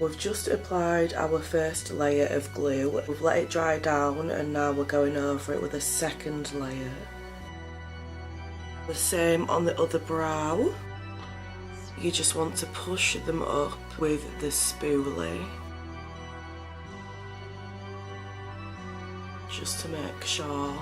We've just applied our first layer of glue. We've let it dry down and now we're going over it with a second layer. The same on the other brow. You just want to push them up with the spoolie, just to make sure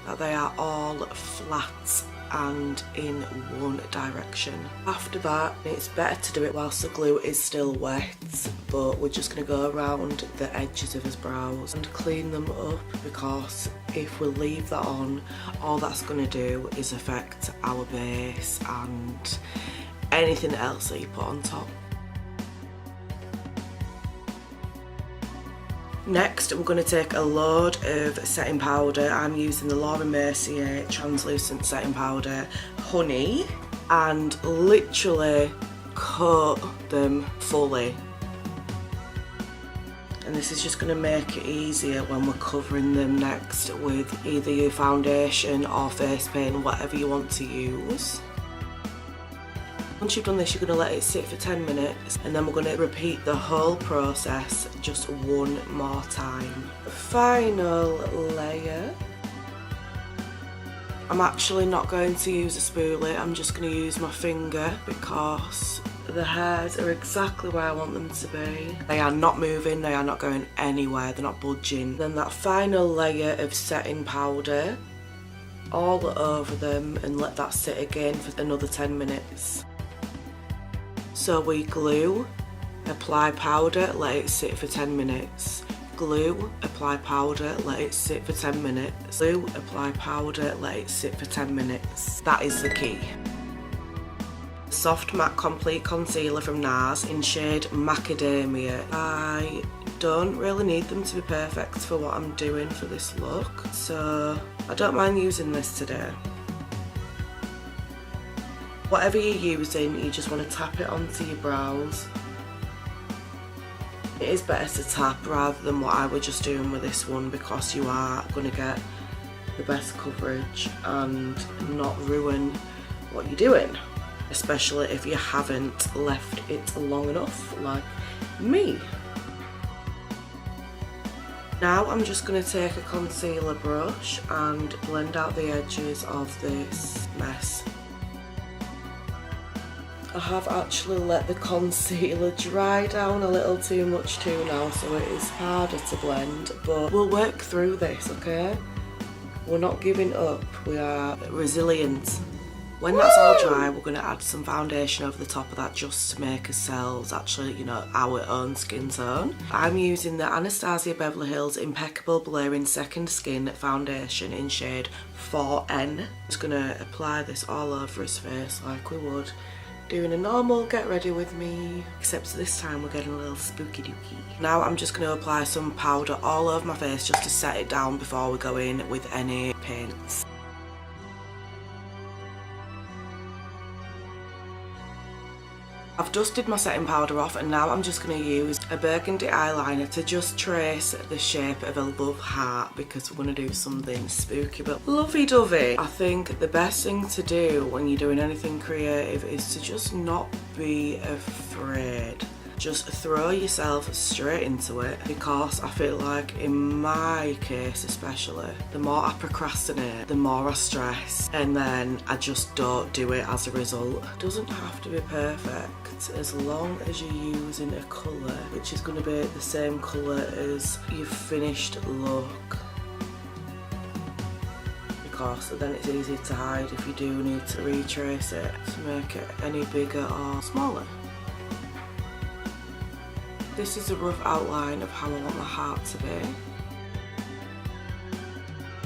that they are all flat and in one direction. After that, it's better to do it whilst the glue is still wet, but we're just going to go around the edges of his brows and clean them up, because if we leave that on, all that's going to do is affect our base and anything else that you put on top. Next, we're going to take a load of setting powder. I'm using the Laura Mercier translucent setting powder Honey, and literally coat them fully. And this is just going to make it easier when we're covering them next with either your foundation or face paint, whatever you want to use. Once you've done this, you're going to let it sit for 10 minutes and then we're going to repeat the whole process just one more time. Final layer. I'm actually not going to use a spoolie, I'm just going to use my finger because the hairs are exactly where I want them to be. They are not moving, they are not going anywhere, they're not budging. Then that final layer of setting powder all over them and let that sit again for another 10 minutes. So we glue, apply powder, let it sit for 10 minutes. Glue, apply powder, let it sit for 10 minutes. Glue, apply powder, let it sit for 10 minutes. That is the key. Soft Matte Complete Concealer from NARS in shade Macadamia. I don't really need them to be perfect for what I'm doing for this look, so I don't mind using this today. Whatever you're using, you just want to tap it onto your brows. It is better to tap rather than what I was just doing with this one, because you are going to get the best coverage and not ruin what you're doing, especially if you haven't left it long enough like me. Now I'm just going to take a concealer brush and blend out the edges of this mess. I have actually let the concealer dry down a little too much too now, so it is harder to blend, but we'll work through this, okay? We're not giving up, we are resilient. When that's all dry, we're going to add some foundation over the top of that just to make ourselves actually, you know, our own skin tone. I'm using the Anastasia Beverly Hills Impeccable Blurring Second Skin Foundation in shade 4N. Just going to apply this all over his face like we would doing a normal get ready with me, except this time we're getting a little spooky dooky. Now I'm just going to apply some powder all over my face just to set it down before we go in with any paints. I've dusted my setting powder off and now I'm just going to use a burgundy eyeliner to just trace the shape of a love heart, because we're going to do something spooky but lovey-dovey. I think the best thing to do when you're doing anything creative is to just not be afraid. Just throw yourself straight into it, because I feel like in my case especially, the more I procrastinate, the more I stress, and then I just don't do it as a result. It doesn't have to be perfect as long as you're using a colour which is going to be the same colour as your finished look, because then it's easy to hide if you do need to retrace it to make it any bigger or smaller. This is a rough outline of how I want my heart to be.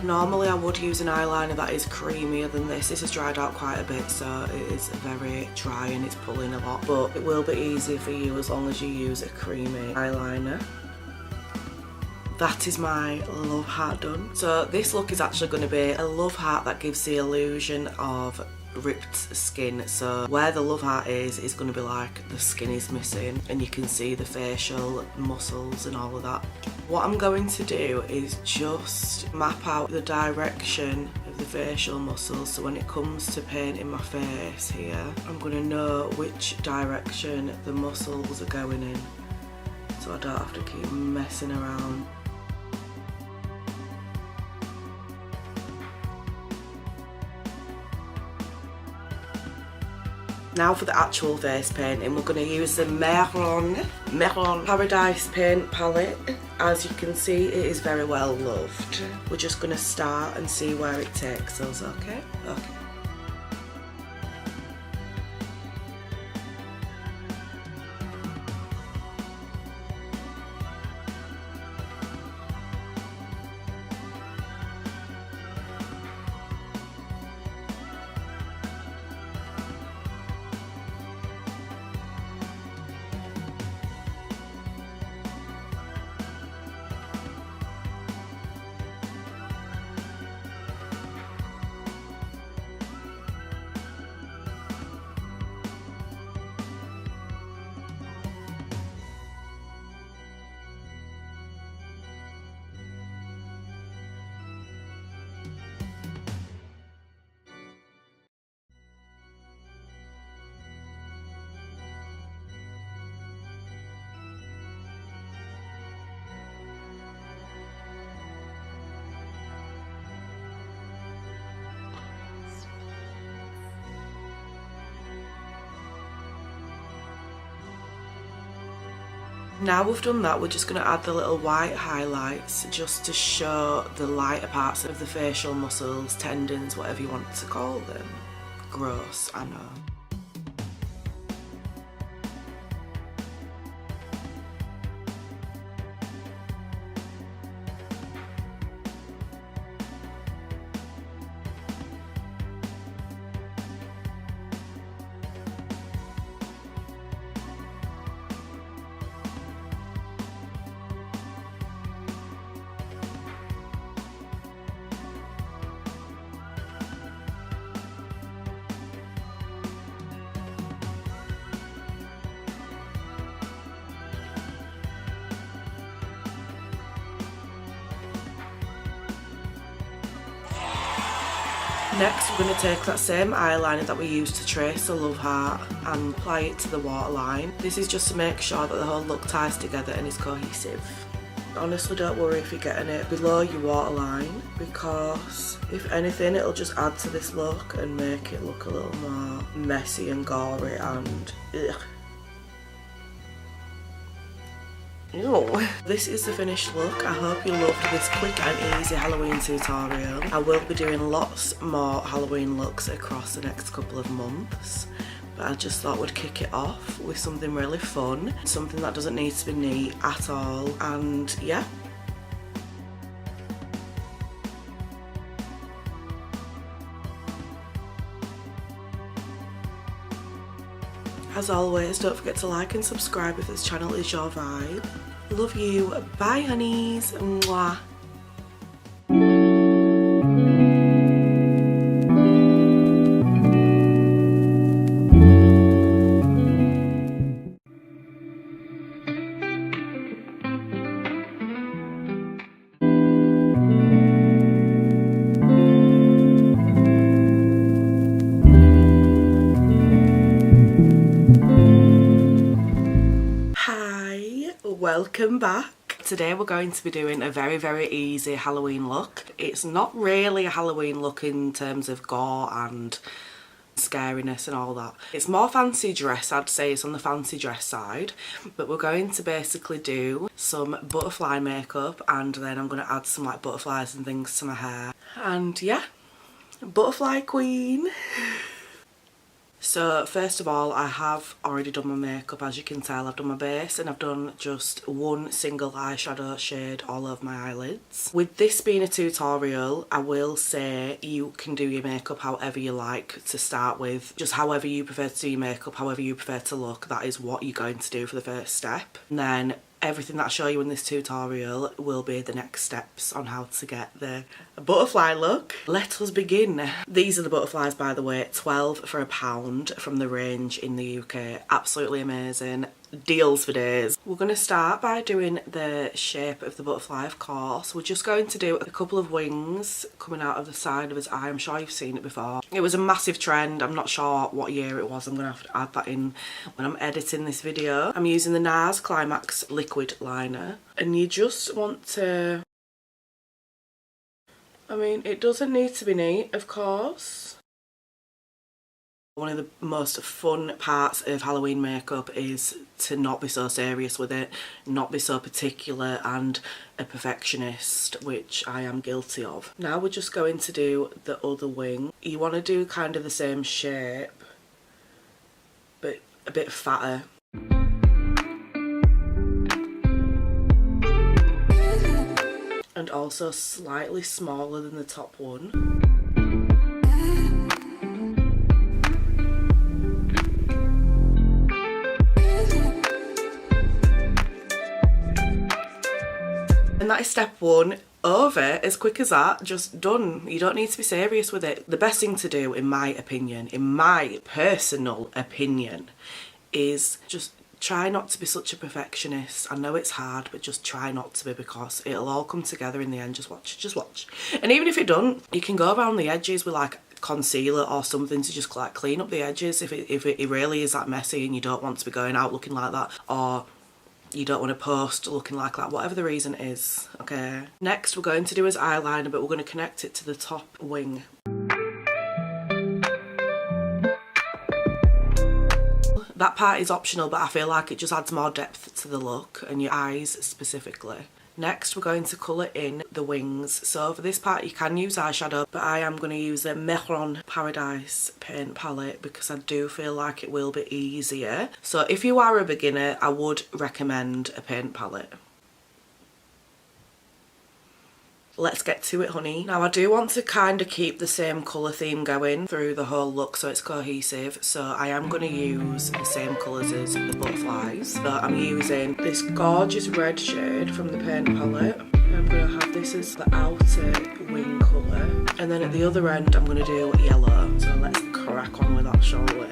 Normally I would use an eyeliner that is creamier than this. This has dried out quite a bit, so it is very dry and it's pulling a lot, but it will be easier for you as long as you use a creamy eyeliner. That is my love heart done. So this look is actually going to be a love heart that gives the illusion of ripped skin. So where the love heart is going to be like the skin is missing and you can see the facial muscles and all of that. What I'm going to do is just map out the direction of the facial muscles, so when it comes to painting my face here, I'm going to know which direction the muscles are going in. so I don't have to keep messing around. Now for the actual face painting, we're going to use the Marron Paradise paint palette. As you can see, it is very well loved. We're just going to start and see where it takes us, okay? Okay. Now we've done that, we're just going to add the little white highlights just to show the lighter parts of the facial muscles, tendons, whatever you want to call them. Gross, I know. Next we're going to take that same eyeliner that we used to trace the love heart and apply it to the waterline. This is just to make sure that the whole look ties together and is cohesive. Honestly, don't worry if you're getting it below your waterline, because if anything it'll just add to this look and make it look a little more messy and gory and ugh. Ew. This is the finished look. I hope you loved this quick and easy Halloween tutorial. I will be doing lots more Halloween looks across the next couple of months, but I just thought we'd kick it off with something really fun, something that doesn't need to be neat at all, and yeah. As always, don't forget to like and subscribe if this channel is your vibe. Love you. Bye, honeys. Mwah. Welcome back. Today we're going to be doing a very easy Halloween look. It's not really a Halloween look in terms of gore and scariness and all that. It's more fancy dress, I'd say. It's on the fancy dress side, but we're going to basically do some butterfly makeup, and then I'm going to add some like butterflies and things to my hair, and yeah, butterfly queen. So first of all, I have already done my makeup. As you can tell, I've done my base and I've done just one single eyeshadow shade all over my eyelids. With this being a tutorial, I will say you can do your makeup however you like to start with. Just however you prefer to do your makeup, however you prefer to look, that is what you're going to do for the first step. And then everything that I show you in this tutorial will be the next steps on how to get the a butterfly look. Let us begin. These are the butterflies, by the way, 12 for £1 from the range in the UK. Absolutely amazing. Deals for days. We're going to start by doing the shape of the butterfly, of course. We're just going to do a couple of wings coming out of the side of his eye. I'm sure you've seen it before. It was a massive trend. I'm not sure what year it was. I'm going to have to add that in when I'm editing this video. I'm using the NARS Climax liquid liner, and you just want to, I mean, it doesn't need to be neat, of course. One of the most fun parts of Halloween makeup is to not be so serious with it, not be so particular and a perfectionist, which I am guilty of. Now we're just going to do the other wing. You want to do kind of the same shape, but a bit fatter. And also slightly smaller than the top one. And that is step one. Over as quick as that, just done. You don't need to be serious with it. The best thing to do, in my opinion, in my personal opinion, is just try not to be such a perfectionist. I know it's hard, but just try not to be, because it'll all come together in the end. Just watch, just watch. And even if it don't, you can go around the edges with like concealer or something to just like clean up the edges if it really is that messy and you don't want to be going out looking like that, or you don't want to post looking like that, whatever the reason is, okay? Next we're going to do his eyeliner, but we're going to connect it to the top wing. That part is optional, but I feel like it just adds more depth to the look and your eyes specifically. Next we're going to colour in the wings. So for this part you can use eyeshadow, but I am going to use the Mehron Paradise paint palette because I do feel like it will be easier. So if you are a beginner, I would recommend a paint palette. Let's get to it, honey. Now I do want to kind of keep the same colour theme going through the whole look so it's cohesive. So I am going to use the same colours as the butterflies. So I'm using this gorgeous red shade from the paint palette. I'm going to have this as the outer wing colour. And then at the other end I'm going to do yellow. So let's crack on with that, shall we?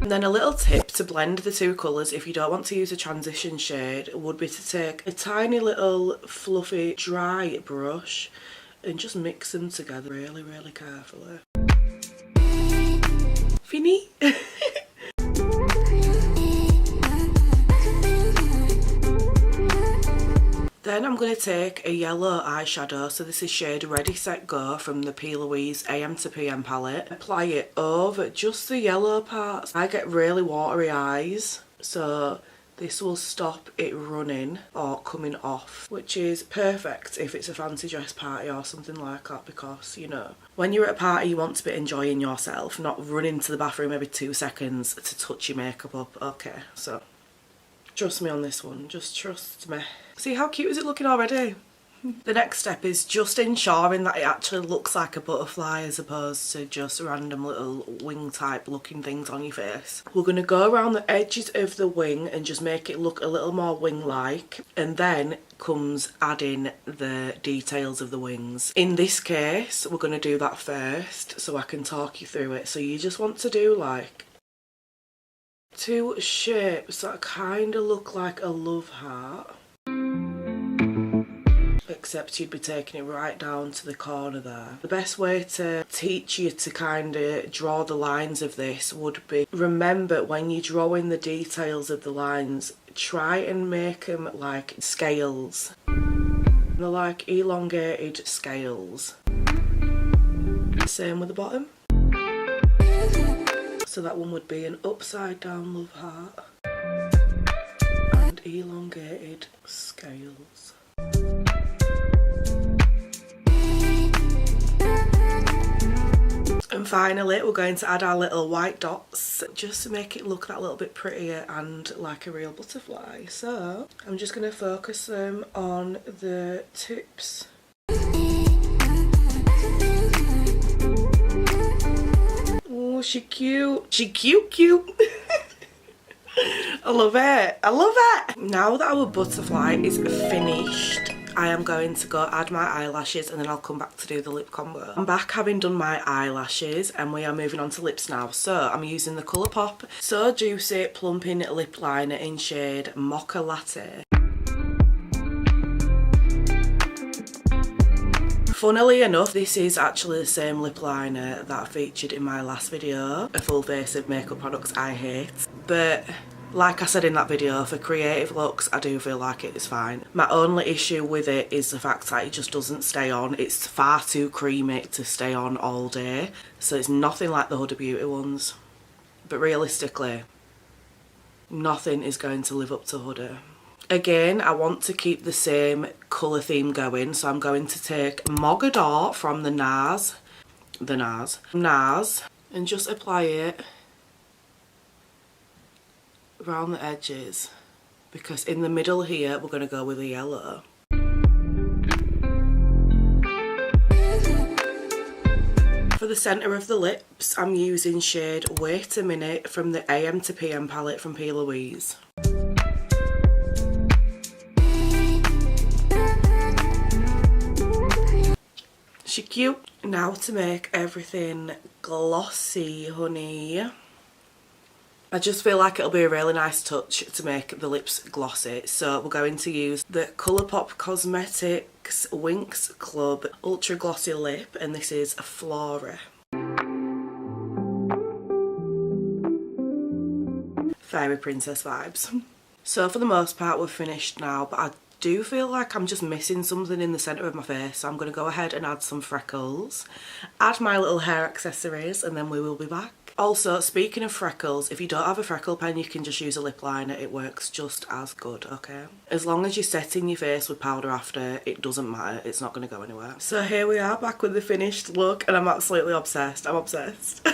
And then a little tip to blend the two colours, if you don't want to use a transition shade, would be to take a tiny little fluffy dry brush and just mix them together really, really carefully. Fini? Then I'm going to take a yellow eyeshadow, so this is shade Ready Set Go from the P. Louise AM to PM palette. Apply it over just the yellow parts. I get really watery eyes, so this will stop it running or coming off, which is perfect if it's a fancy dress party or something like that, because, you know, when you're at a party you want to be enjoying yourself, not running to the bathroom every 2 seconds to touch your makeup up. Okay, so trust me on this one, just trust me. See how cute is it looking already? The next step is just ensuring that it actually looks like a butterfly as opposed to just random little wing type looking things on your face. We're going to go around the edges of the wing and just make it look a little more wing-like, and then comes adding the details of the wings. In this case we're going to do that first so I can talk you through it. So you just want to do like 2 shapes that kind of look like a love heart, except you'd be taking it right down to the corner there. The best way to teach you to kind of draw the lines of this would be, remember when you're drawing the details of the lines, try and make them like scales. They're like elongated scales. Same with the bottom. So that one would be an upside down love heart and elongated scales. And finally we're going to add our little white dots just to make it look that little bit prettier and like a real butterfly. So I'm just going to focus them on the tips. Oh, she cute. She cute. I love it. I love it. Now that our butterfly is finished, I am going to go add my eyelashes and then I'll come back to do the lip combo. I'm back having done my eyelashes and we are moving on to lips now. So I'm using the Colourpop So Juicy Plumping Lip Liner in shade Mocha Latte. Funnily enough, this is actually the same lip liner that I featured in my last video, a full face of makeup products I hate. But like I said in that video, for creative looks, I do feel like it is fine. My only issue with it is the fact that it just doesn't stay on. It's far too creamy to stay on all day. So it's nothing like the Huda Beauty ones. But realistically, nothing is going to live up to Huda. Again, I want to keep the same colour theme going, so I'm going to take Mogador from the NARS, and just apply it around the edges, because in the middle here we're going to go with a yellow. For the centre of the lips, I'm using shade Wait a Minute from the AM to PM palette from P. Louise. She cute. Now to make everything glossy, honey. I just feel like it'll be a really nice touch to make the lips glossy. So we're going to use the Colourpop Cosmetics Winx Club Ultra Glossy Lip, and this is Flora. Fairy princess vibes. So for the most part we're finished now, but I do feel like I'm just missing something in the centre of my face, so I'm going to go ahead and add some freckles, add my little hair accessories, and then we will be back. Also, speaking of freckles, if you don't have a freckle pen, you can just use a lip liner. It works just as good, okay? As long as you're setting your face with powder after, it doesn't matter. It's not going to go anywhere. So here we are, back with the finished look, and I'm absolutely obsessed. I'm obsessed.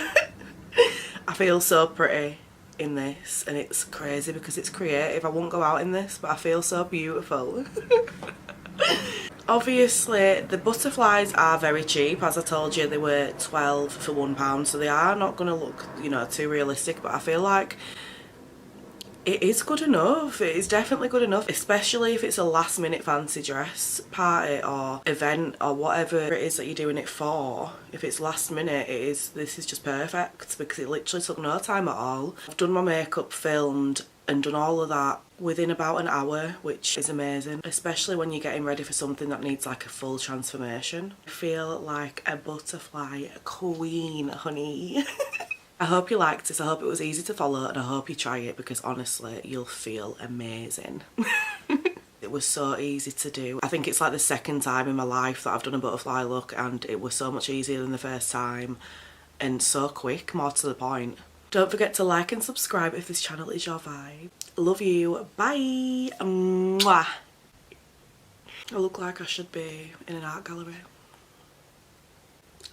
I feel so pretty in this, and it's crazy because it's creative. I won't go out in this, but I feel so beautiful. Obviously the butterflies are very cheap. As I told you, they were 12 for £1, so they are not going to look, you know, too realistic, but I feel like it is good enough. It is definitely good enough, especially if it's a last minute fancy dress party or event or whatever it is that you're doing it for. If it's last minute, this is just perfect because it literally took no time at all. I've done my makeup, filmed and done all of that within about an hour, which is amazing, especially when you're getting ready for something that needs like a full transformation. I feel like a butterfly queen, honey. I hope you liked it, I hope it was easy to follow, and I hope you try it because honestly you'll feel amazing. It was so easy to do. I think it's like the second time in my life that I've done a butterfly look, and it was so much easier than the first time and so quick, more to the point. Don't forget to like and subscribe if this channel is your vibe. Love you. Bye. Mwah. I look like I should be in an art gallery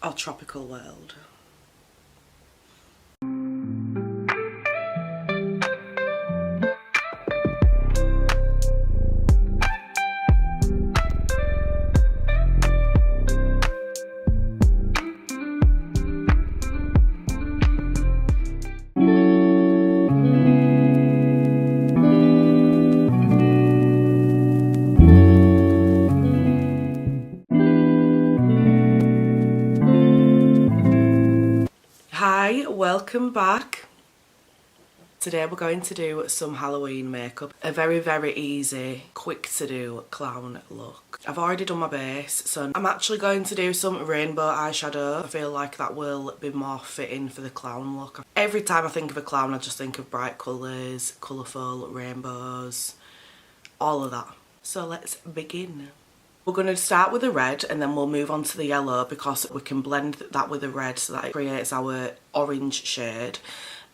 or tropical world. Welcome back. Today we're going to do some Halloween makeup. A very, very easy, quick to do clown look. I've already done my base, so I'm actually going to do some rainbow eyeshadow. I feel like that will be more fitting for the clown look. Every time I think of a clown, I just think of bright colours, colourful rainbows, all of that. So let's begin. We're going to start with the red and then we'll move on to the yellow because we can blend that with the red so that it creates our orange shade.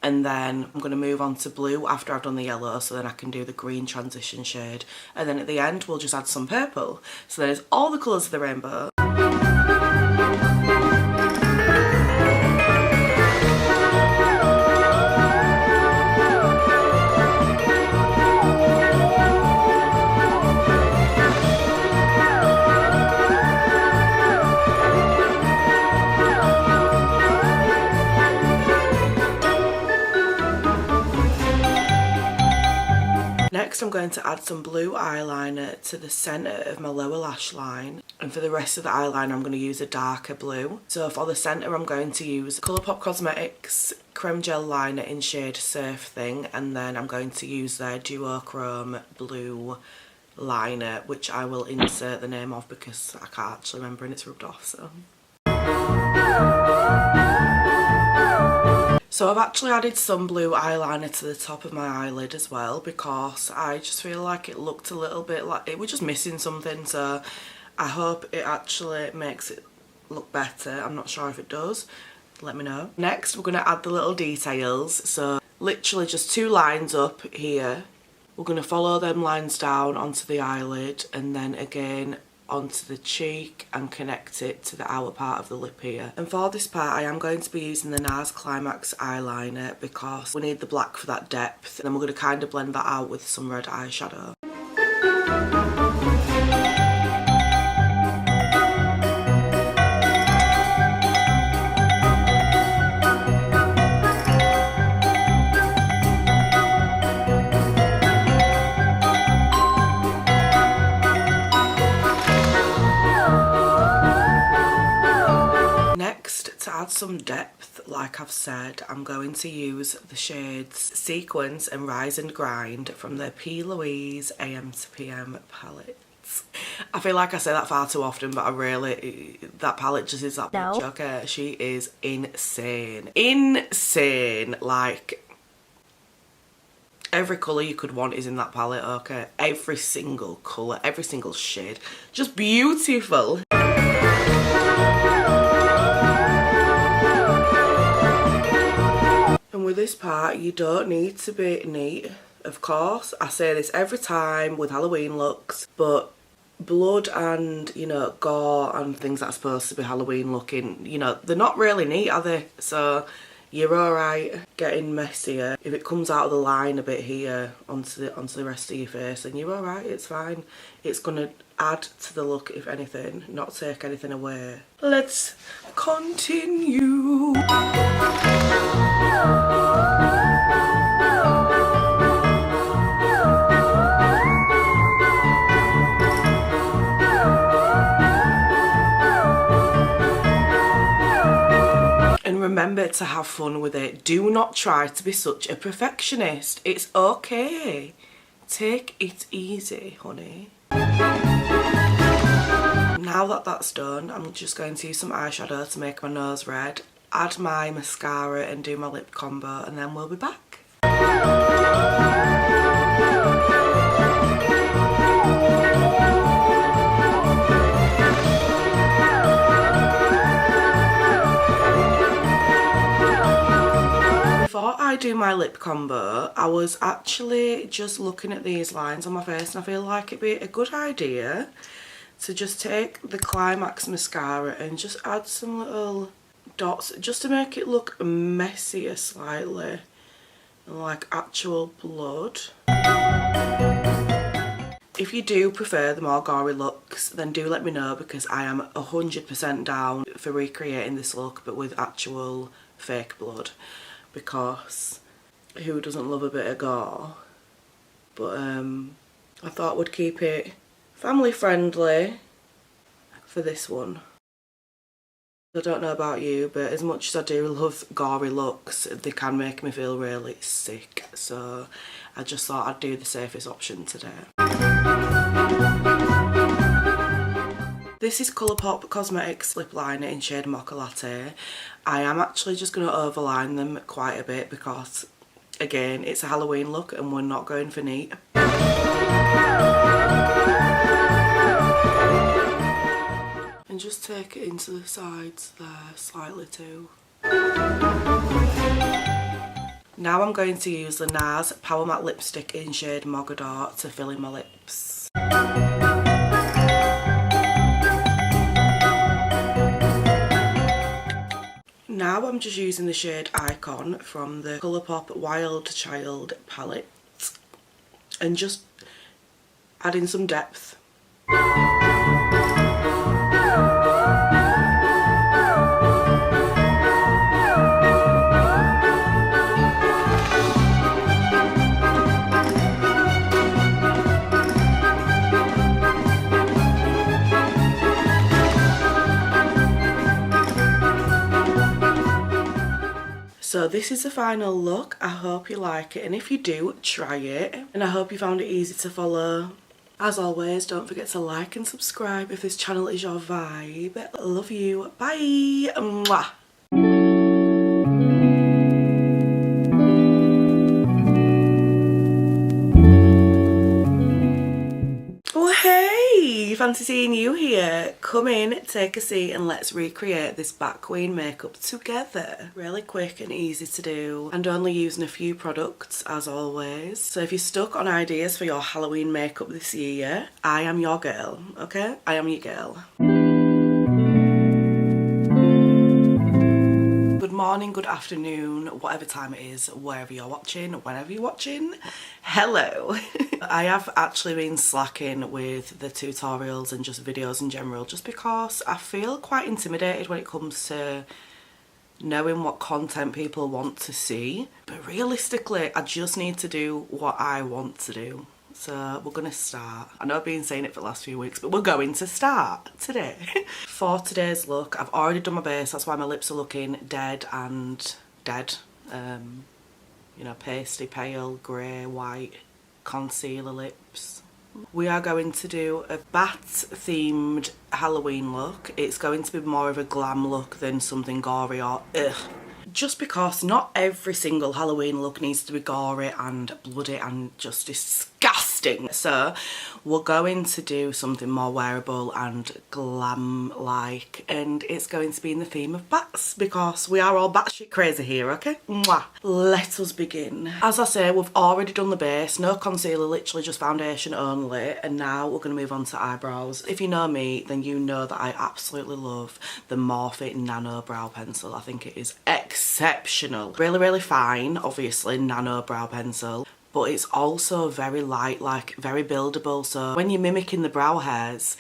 And then I'm going to move on to blue after I've done the yellow, so then I can do the green transition shade. And then at the end we'll just add some purple. So there's all the colours of the rainbow. going to add some blue eyeliner to the centre of my lower lash line, and for the rest of the eyeliner I'm going to use a darker blue. So for the centre I'm going to use Colourpop Cosmetics Creme Gel Liner in shade Surf Thing, and then I'm going to use their Duochrome blue liner, which I will insert the name of because I can't actually remember and it's rubbed off. So I've actually added some blue eyeliner to the top of my eyelid as well, because I just feel like it looked a little bit like it was just missing something, so I hope it actually makes it look better. I'm not sure if it does, let me know. Next we're going to add the little details, so literally just 2 lines up here. We're going to follow them lines down onto the eyelid and then again onto the cheek and connect it to the outer part of the lip here. And for this part I am going to be using the NARS Climax eyeliner because we need the black for that depth, and then we're going to kind of blend that out with some red eyeshadow. To add some depth, like I've said, I'm going to use the shades Sequence and Rise and Grind from the P. Louise AM to PM palettes. I feel like I say that far too often, but that palette just is that much, okay? She is insane. Insane! Like, every colour you could want is in that palette, okay? Every single colour, every single shade. Just beautiful. And with this part, you don't need to be neat, of course. I say this every time with Halloween looks, but blood and, you know, gore and things that are supposed to be Halloween looking, you know, they're not really neat, are they? So you're alright getting messier. If it comes out of the line a bit here onto the rest of your face, then you're alright, it's fine. It's gonna add to the look, if anything, not take anything away. Let's continue. And remember to have fun with it. Do not try to be such a perfectionist. It's okay. Take it easy, honey. Now that that's done, I'm just going to use some eyeshadow to make my nose red, add my mascara and do my lip combo, and then we'll be back. Before I do my lip combo, I was actually just looking at these lines on my face, and I feel like it'd be a good idea to just take the Climax mascara and just add some little dots just to make it look messier slightly, like actual blood. If you do prefer the more gory looks, then do let me know, because I am 100% down for recreating this look but with actual fake blood, because who doesn't love a bit of gore? But I thought we'd keep it family friendly for this one. I don't know about you, but as much as I do love gory looks, they can make me feel really sick, so I just thought I'd do the safest option today. This is Colourpop Cosmetics Lip Liner in shade Mocha Latte. I am actually just going to overline them quite a bit because, again, it's a Halloween look and we're not going for neat. And just take it into the sides there slightly too. Now I'm going to use the NARS Power Matte Lipstick in shade Mogador to fill in my lips. Now I'm just using the shade Icon from the Colourpop Wild Child palette and just adding some depth. So this is the final look. I hope you like it, and if you do, try it. And I hope you found it easy to follow. As always, don't forget to like and subscribe if this channel is your vibe. Love you. Bye. Mwah. Oh hey, fancy seeing you here. Come in, take a seat and let's recreate this Bat Queen makeup together. Really quick and easy to do, and only using a few products as always. So if you're stuck on ideas for your Halloween makeup this year, I am your girl, okay? I am your girl. Good morning, good afternoon, whatever time it is, wherever you're watching, whenever you're watching, hello. I have actually been slacking with the tutorials and just videos in general, just because I feel quite intimidated when it comes to knowing what content people want to see. But realistically, I just need to do what I want to do. So we're gonna start. I know I've been saying it for the last few weeks, but we're going to start today. For today's look, I've already done my base, that's why my lips are looking dead and dead. You know, pasty, pale, grey, white, concealer lips. We are going to do a bat themed Halloween look. It's going to be more of a glam look than something gory or ugh. Just because not every single Halloween look needs to be gory and bloody and just disgusting. So we're going to do something more wearable and glam-like, and it's going to be in the theme of bats because we are all batshit crazy here, okay? Mwah. Let us begin. As I say, we've already done the base, no concealer, literally just foundation only, and now we're going to move on to eyebrows. If you know me, then you know that I absolutely love the Morphe Nano Brow Pencil. I think it is exceptional. Really, really fine, obviously, nano brow pencil, but it's also very light, like very buildable. So when you're mimicking the brow hairs,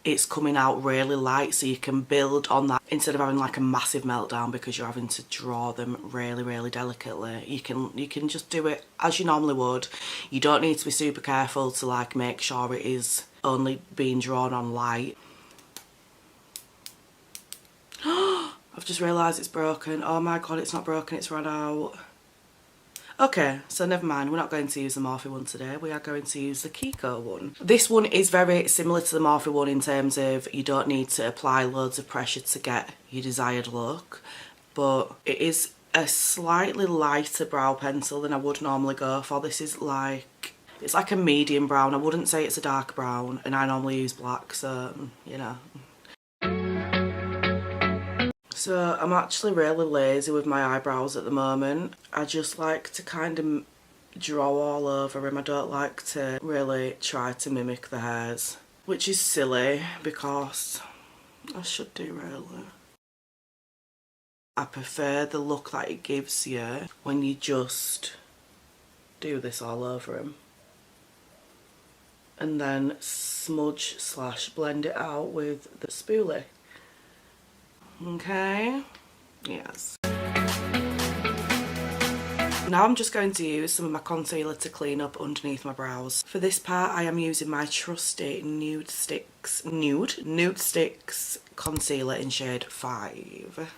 it's coming out really light, so you can build on that instead of having like a massive meltdown because you're having to draw them really, really delicately. You can just do it as you normally would. You don't need to be super careful to like make sure it is only being drawn on light. I've just realised it's broken. Oh my god, it's not broken, it's run out. Okay, so never mind, we're not going to use the Morphe one today, we are going to use the Kiko one. This one is very similar to the Morphe one in terms of you don't need to apply loads of pressure to get your desired look, but it is a slightly lighter brow pencil than I would normally go for. This is like, it's like a medium brown. I wouldn't say it's a dark brown, and I normally use black, so, you know. So I'm actually really lazy with my eyebrows at the moment. I just like to kind of draw all over them. I don't like to really try to mimic the hairs, which is silly because I should do really. I prefer the look that it gives you when you just do this all over them and then smudge / blend it out with the spoolie. Okay, yes. Now I'm just going to use some of my concealer to clean up underneath my brows. For this part I am using my trusty Nude Sticks concealer in shade 5.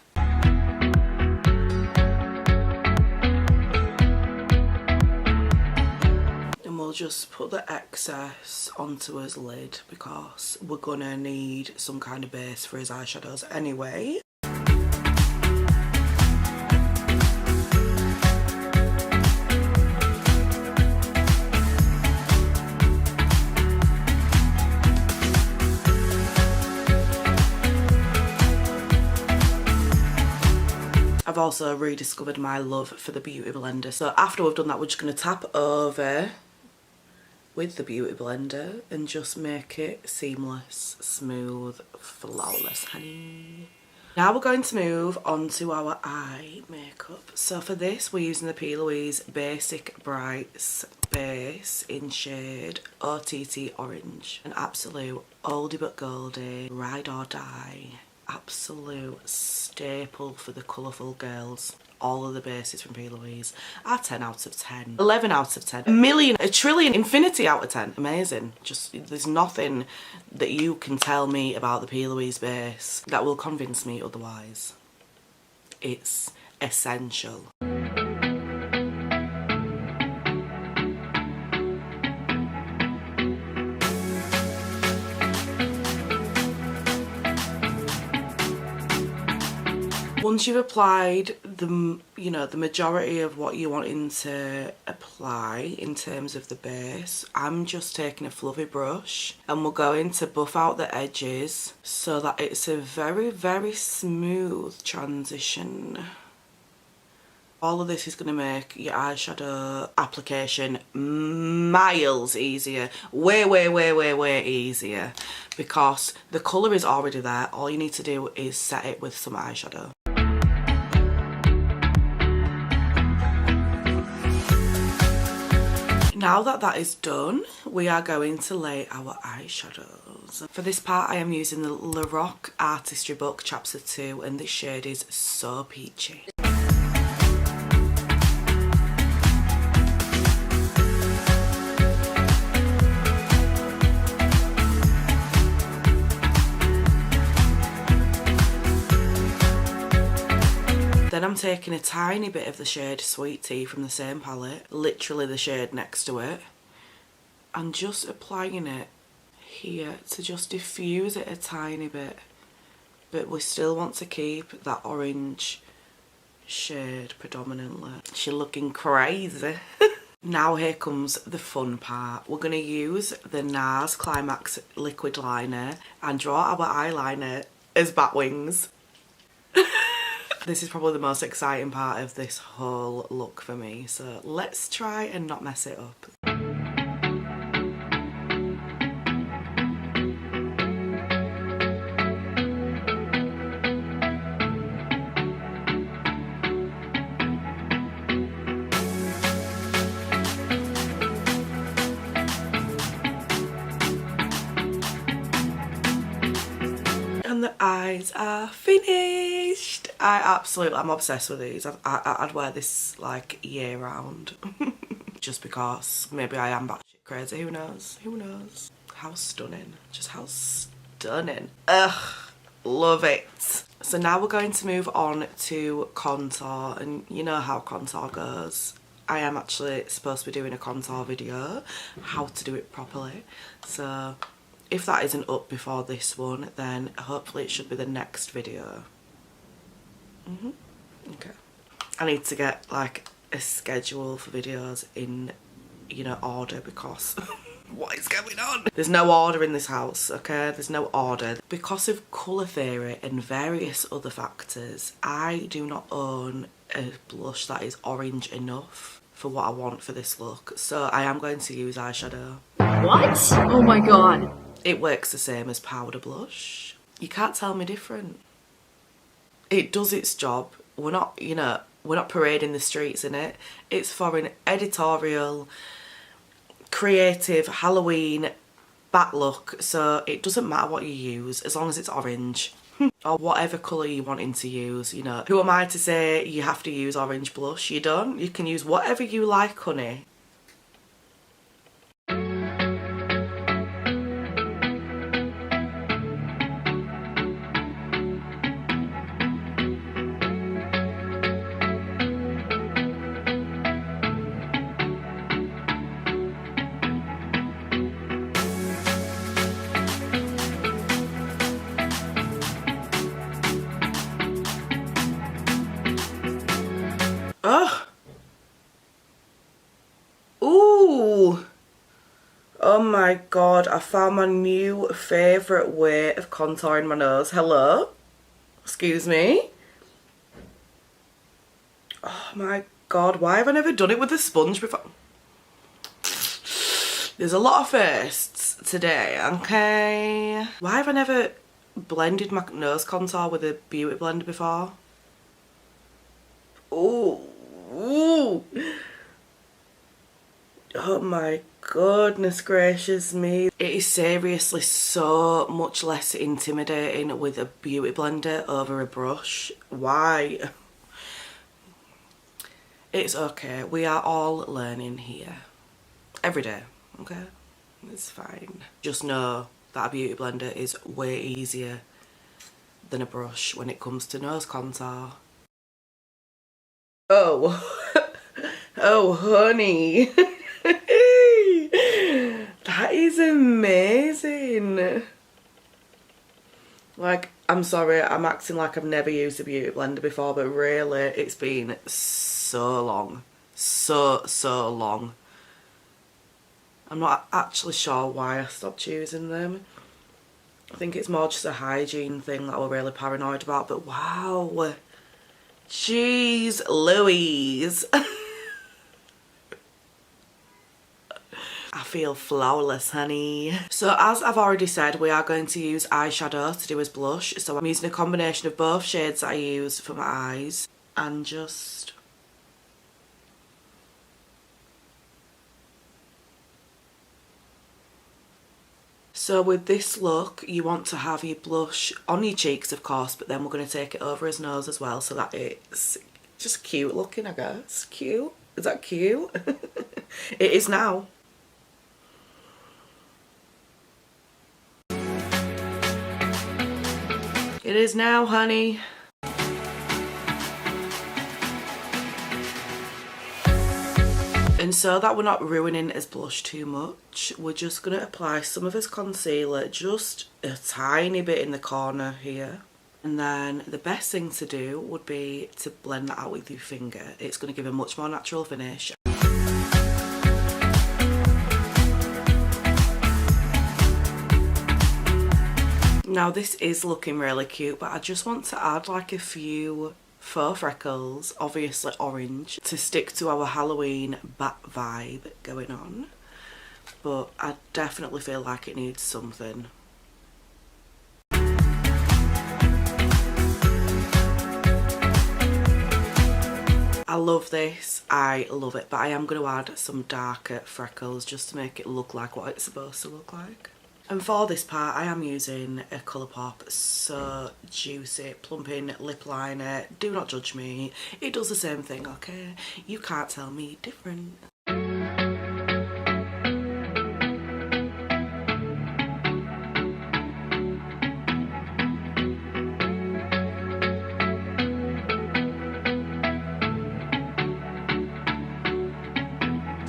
And we'll just put the excess onto his lid because we're gonna need some kind of base for his eyeshadows anyway. I've also rediscovered my love for the Beauty Blender. So after we've done that, we're just going to tap over with the Beauty Blender and just make it seamless, smooth, flawless, honey. Now we're going to move on to our eye makeup. So for this, we're using the P. Louise Basic Brights base in shade OTT Orange. An absolute oldie but goldie, ride or die. Absolute staple for the colourful girls. All of the bases from P. Louise are 10 out of 10. 11 out of 10. A million, a trillion, infinity out of 10. Amazing. Just, there's nothing that you can tell me about the P. Louise base that will convince me otherwise. It's essential. Once you've applied the, you know, the majority of what you're wanting to apply in terms of the base, I'm just taking a fluffy brush and we're going to buff out the edges so that it's a very, very smooth transition. All of this is going to make your eyeshadow application miles easier. Way easier, because the colour is already there. All you need to do is set it with some eyeshadow. Now that that is done, we are going to lay our eyeshadows. For this part, I am using the Lorac Artistry Book Chapter 2, and this shade is So Peachy. Then I'm taking a tiny bit of the shade Sweet Tea from the same palette, literally the shade next to it, and just applying it here to just diffuse it a tiny bit. But we still want to keep that orange shade predominantly. She's looking crazy. Now here comes the fun part. We're going to use the NARS Climax liquid liner and draw our eyeliner as bat wings. This is probably the most exciting part of this whole look for me, so let's try and not mess it up. And the eyes are finished. I'm obsessed with these. I'd wear this like year round. Just because maybe I am batshit crazy, who knows? Who knows? How stunning. Just how stunning. Ugh, love it. So now we're going to move on to contour, and you know how contour goes. I am actually supposed to be doing a contour video, how to do it properly. So if that isn't up before this one, then hopefully it should be the next video. Okay. I need to get like a schedule for videos in, you know, order, because what is going on? There's no order in this house, okay? There's no order. Because of colour theory and various other factors, I do not own a blush that is orange enough for what I want for this look. So I am going to use eyeshadow. What? Oh my god. It works the same as powder blush. You can't tell me different. It does its job. We're not, you know, we're not parading the streets in it. It's for an editorial, creative, Halloween bat look. So it doesn't matter what you use as long as it's orange. Or whatever colour you're wanting to use, you know. Who am I to say you have to use orange blush? You don't. You can use whatever you like, honey. Oh! Ooh! Oh my god, I found my new favourite way of contouring my nose. Hello? Excuse me? Oh my god, why have I never done it with a sponge before? There's a lot of firsts today, okay? Why have I never blended my nose contour with a beauty blender before? Ooh. Ooh. Oh my goodness gracious me. It is seriously so much less intimidating with a beauty blender over a brush. Why? It's okay. We are all learning here. Every day, okay? It's fine. Just know that a beauty blender is way easier than a brush when it comes to nose contour. Oh, oh honey. That is amazing. Like, I'm sorry, I'm acting like I've never used a beauty blender before, but really, it's been so long. So long. I'm not actually sure why I stopped using them. I think it's more just a hygiene thing that we're really paranoid about, but wow. Jeez Louise. I feel flawless, honey. So as I've already said, we are going to use eyeshadow to do as blush. So I'm using a combination of both shades that I use for my eyes and just... So with this look, you want to have your blush on your cheeks, of course, but then we're going to take it over his nose as well so that it's just cute looking, I guess. Cute? Is that cute? It is now. It is now, honey. And so that we're not ruining his blush too much, we're just going to apply some of his concealer, just a tiny bit in the corner here. And then the best thing to do would be to blend that out with your finger. It's going to give a much more natural finish. Now this is looking really cute, but I just want to add like a few faux freckles, obviously orange, to stick to our Halloween bat vibe going on. But I definitely feel like it needs something. I love this, I love it, but I am going to add some darker freckles just to make it look like what it's supposed to look like. And for this part I am using a Colourpop So Juicy Plumping Lip Liner. Do not judge me, it does the same thing, okay? You can't tell me different.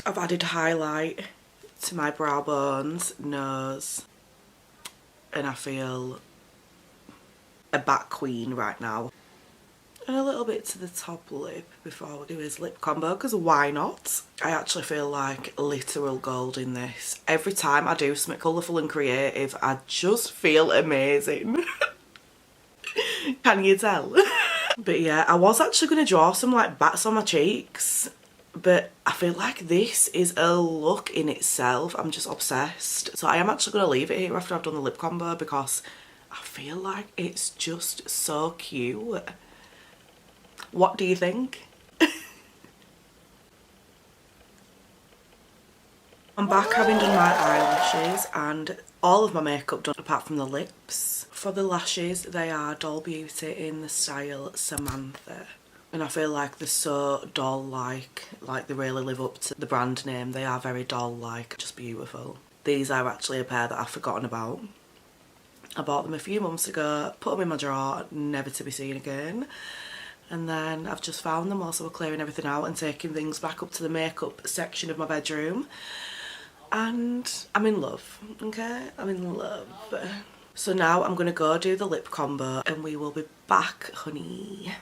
I've added highlight to my brow bones, nose, and I feel a bat queen right now. And a little bit to the top lip before we do his lip combo, because why not? I actually feel like literal gold in this. Every time I do something colourful and creative, I just feel amazing. Can you tell? But yeah, I was actually going to draw some like bats on my cheeks, but I feel like this is a look in itself. I'm just obsessed. So I am actually going to leave it here after I've done the lip combo because I feel like it's just so cute. What do you think? I'm back having done my eyelashes and all of my makeup done apart from the lips. For the lashes, they are Doll Beauty in the style Samantha. And I feel like they're so doll-like they really live up to the brand name. They are very doll-like, just beautiful. These are actually a pair that I've forgotten about. I bought them a few months ago, put them in my drawer, never to be seen again. And then I've just found them whilst I was clearing everything out and taking things back up to the makeup section of my bedroom. And I'm in love, okay? I'm in love. So now I'm going to go do the lip combo and we will be back, honey.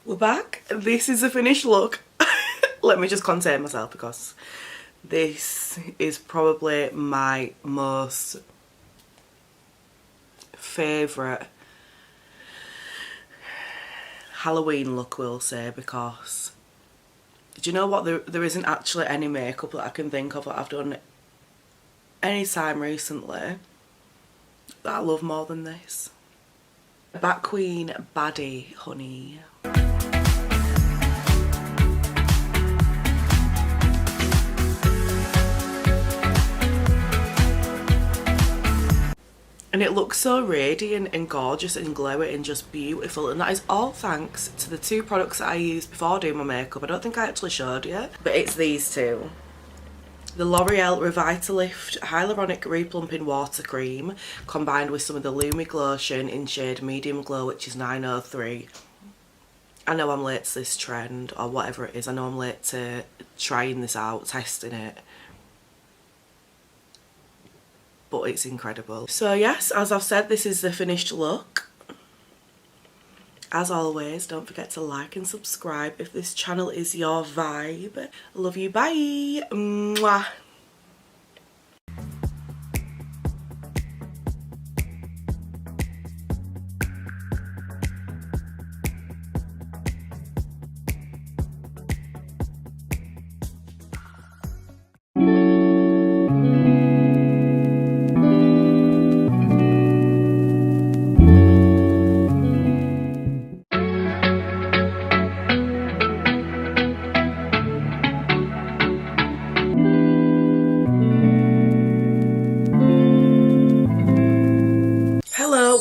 We're back. This is a finished look. Let me just contain myself because this is probably my most favourite Halloween look, we'll say, because do you know what, there isn't actually any makeup that I can think of that I've done any time recently that I love more than this. Bat Queen Baddie Honey. And it looks so radiant and gorgeous and glowy and just beautiful, and that is all thanks to the two products that I used before doing my makeup. I don't think I actually showed you, but it's these two. The L'Oreal Revitalift Hyaluronic Replumping Water Cream combined with some of the Lumi Glotion in shade Medium Glow, which is 903. I know I'm late to this trend, or whatever it is. I know I'm late to trying this out, testing it. But it's incredible. So yes, as I've said, this is the finished look. As always, don't forget to like and subscribe if this channel is your vibe. Love you, bye. Mwah.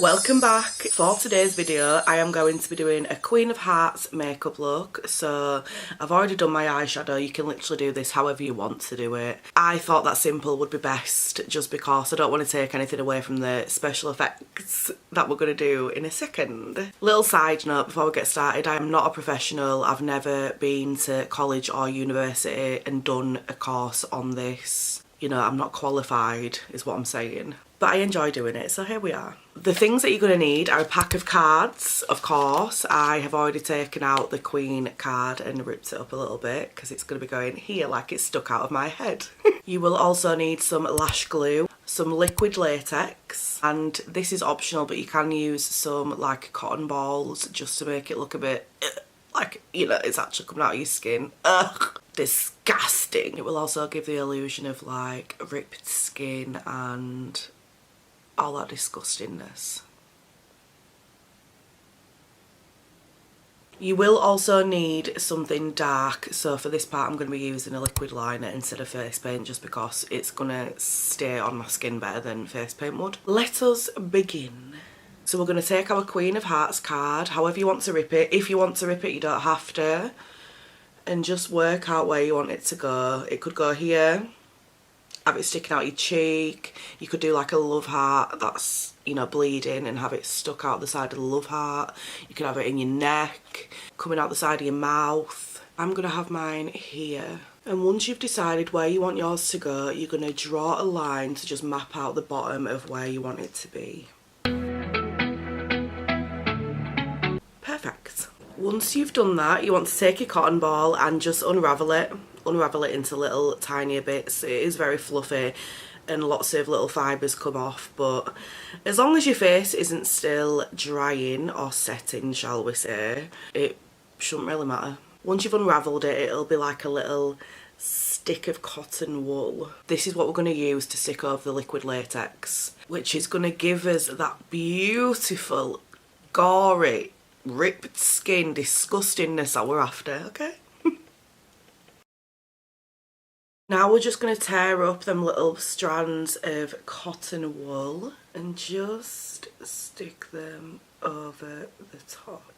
Welcome back. For today's video I am going to be doing a Queen of Hearts makeup look. So I've already done my eyeshadow. You can literally do this however you want to do it. I thought that simple would be best just because I don't want to take anything away from the special effects that we're going to do in a second. Little side note before we get started, I am not a professional. I've never been to college or university and done a course on this. You know, I'm not qualified is what I'm saying. But I enjoy doing it, so here we are. The things that you're going to need are a pack of cards, of course. I have already taken out the Queen card and ripped it up a little bit because it's going to be going here like it's stuck out of my head. You will also need some lash glue, some liquid latex, and this is optional, but you can use some like cotton balls just to make it look a bit like, you know, it's actually coming out of your skin. Ugh, disgusting. It will also give the illusion of like ripped skin and all that disgustingness. You will also need something dark, so for this part I'm going to be using a liquid liner instead of face paint just because it's going to stay on my skin better than face paint would. Let us begin. So we're going to take our Queen of Hearts card, however you want to rip it. If you want to rip it, you don't have to. And just work out where you want it to go. It could go here, have it sticking out your cheek. You could do like a love heart that's, you know, bleeding and have it stuck out the side of the love heart. You could have it in your neck, coming out the side of your mouth. I'm going to have mine here. And once you've decided where you want yours to go, you're going to draw a line to just map out the bottom of where you want it to be. Perfect. Once you've done that, you want to take your cotton ball and just unravel it into little tinier bits. It is very fluffy and lots of little fibres come off, but as long as your face isn't still drying or setting, shall we say, it shouldn't really matter. Once you've unravelled it, it'll be like a little stick of cotton wool. This is what we're going to use to stick over the liquid latex, which is going to give us that beautiful, gory, ripped skin disgustingness that we're after, okay? Now we're just going to tear up them little strands of cotton wool and just stick them over the top.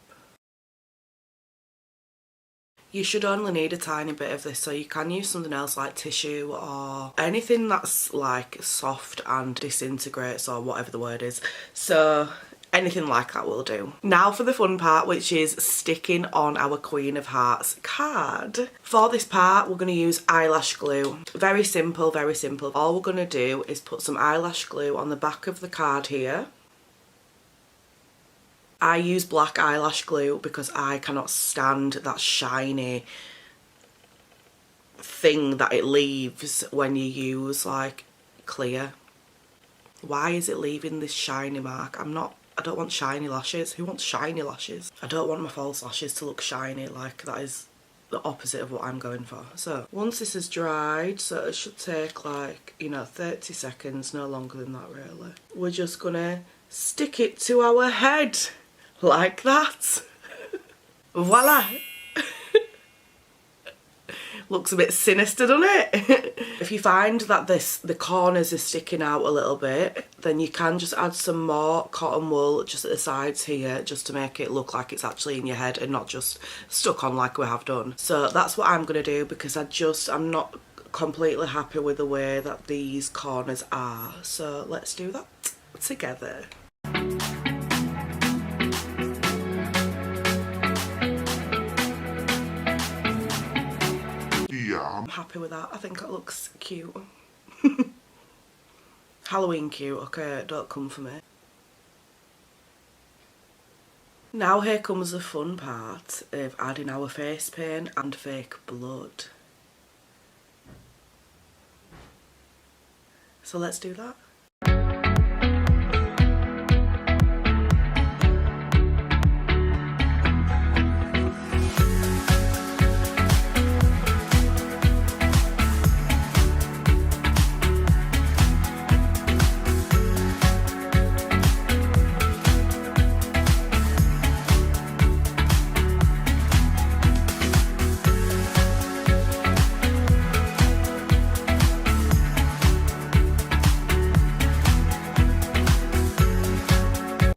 You should only need a tiny bit of this, so you can use something else like tissue or anything that's like soft and disintegrates or whatever the word is. So anything like that will do. Now for the fun part, which is sticking on our Queen of Hearts card. For this part, we're going to use eyelash glue. Very simple, very simple. All we're going to do is put some eyelash glue on the back of the card here. I use black eyelash glue because I cannot stand that shiny thing that it leaves when you use like clear. Why is it leaving this shiny mark? I don't want shiny lashes. Who wants shiny lashes? I don't want my false lashes to look shiny. Like, that is the opposite of what I'm going for. So once this is dried, so it should take like, you know, 30 seconds, no longer than that really. We're just gonna stick it to our head like that. Voila. Looks a bit sinister, doesn't it? If you find that the corners are sticking out a little bit, then you can just add some more cotton wool just at the sides here, just to make it look like it's actually in your head and not just stuck on like we have done. So that's what I'm gonna do, because I'm not completely happy with the way that these corners are. So let's do that together. I'm happy with that. I think it looks cute. Halloween cute, okay, don't come for me. Now here comes the fun part of adding our face paint and fake blood. So let's do that.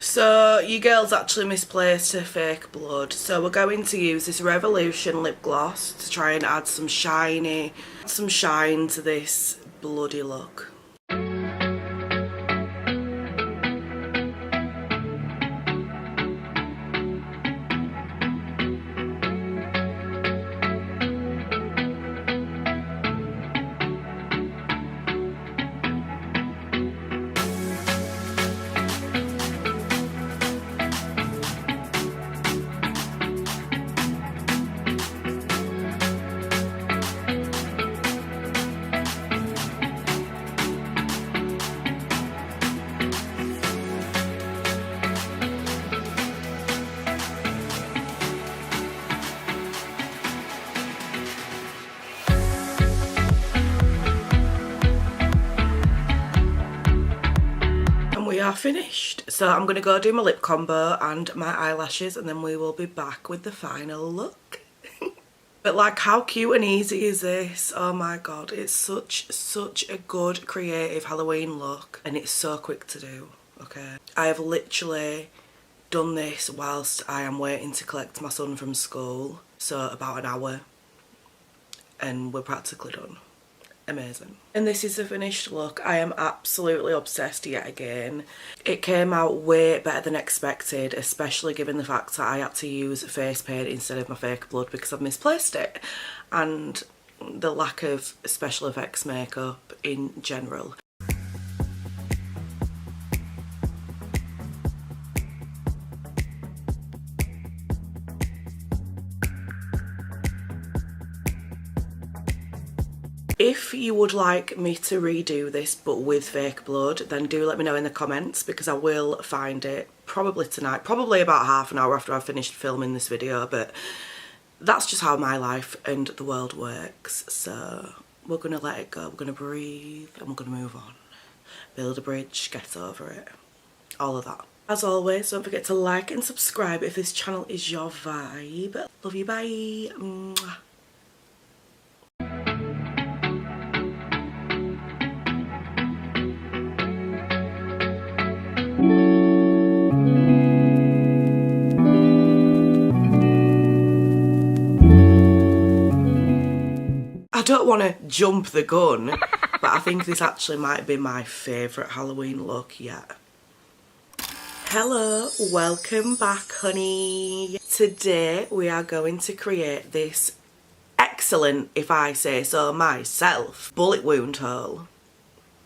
So you girls actually misplaced her fake blood, so we're going to use this Revolution lip gloss to try and add some shine to this bloody look. We are finished, so I'm gonna go do my lip combo and my eyelashes, and then we will be back with the final look. But like, how cute and easy is this? Oh my god, it's such a good creative Halloween look, and it's so quick to do. Okay, I have literally done this whilst I am waiting to collect my son from school, so about an hour, and we're practically done. Amazing. And this is the finished look. I am absolutely obsessed yet again. It came out way better than expected, especially given the fact that I had to use face paint instead of my fake blood because I've misplaced it, and the lack of special effects makeup in general. If you would like me to redo this but with fake blood, then do let me know in the comments, because I will find it probably tonight, probably about half an hour after I've finished filming this video, but that's just how my life and the world works. So we're going to let it go, we're going to breathe, and we're going to move on. Build a bridge, get over it, all of that. As always, don't forget to like and subscribe if this channel is your vibe. Love you, bye. Mwah. I don't want to jump the gun, but I think this actually might be my favourite Halloween look yet. Hello, welcome back, honey. Today we are going to create this excellent, if I say so myself, bullet wound hole.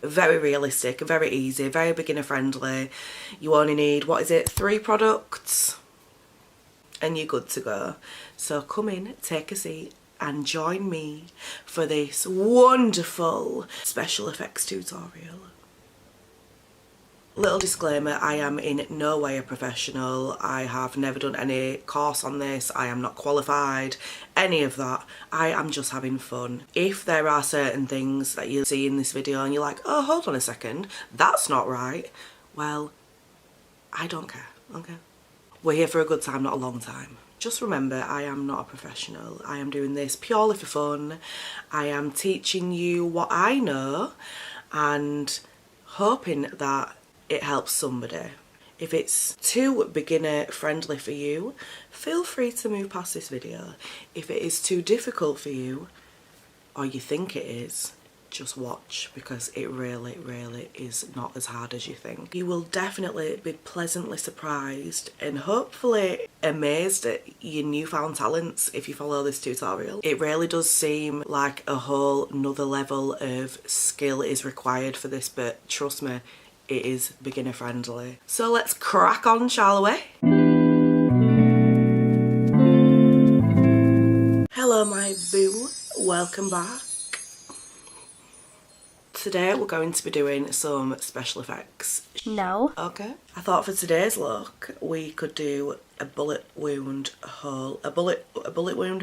Very realistic, very easy, very beginner friendly. You only need, what is it, 3 products and you're good to go. So come in, take a seat and join me for this wonderful special effects tutorial. Little disclaimer, I am in no way a professional. I have never done any course on this. I am not qualified, any of that. I am just having fun. If there are certain things that you see in this video and you're like, oh, hold on a second, that's not right, well, I don't care, okay? We're here for a good time, not a long time. Just remember, I am not a professional. I am doing this purely for fun. I am teaching you what I know and hoping that it helps somebody. If it's too beginner friendly for you, feel free to move past this video. If it is too difficult for you, or you think it is, just watch, because it really, really is not as hard as you think. You will definitely be pleasantly surprised and hopefully amazed at your newfound talents if you follow this tutorial. It really does seem like a whole nother level of skill is required for this, but trust me, it is beginner friendly. So let's crack on, shall we? Hello my boo, welcome back. Today we're going to be doing some special effects. No. Okay. I thought for today's look we could do a bullet wound hole. A bullet wound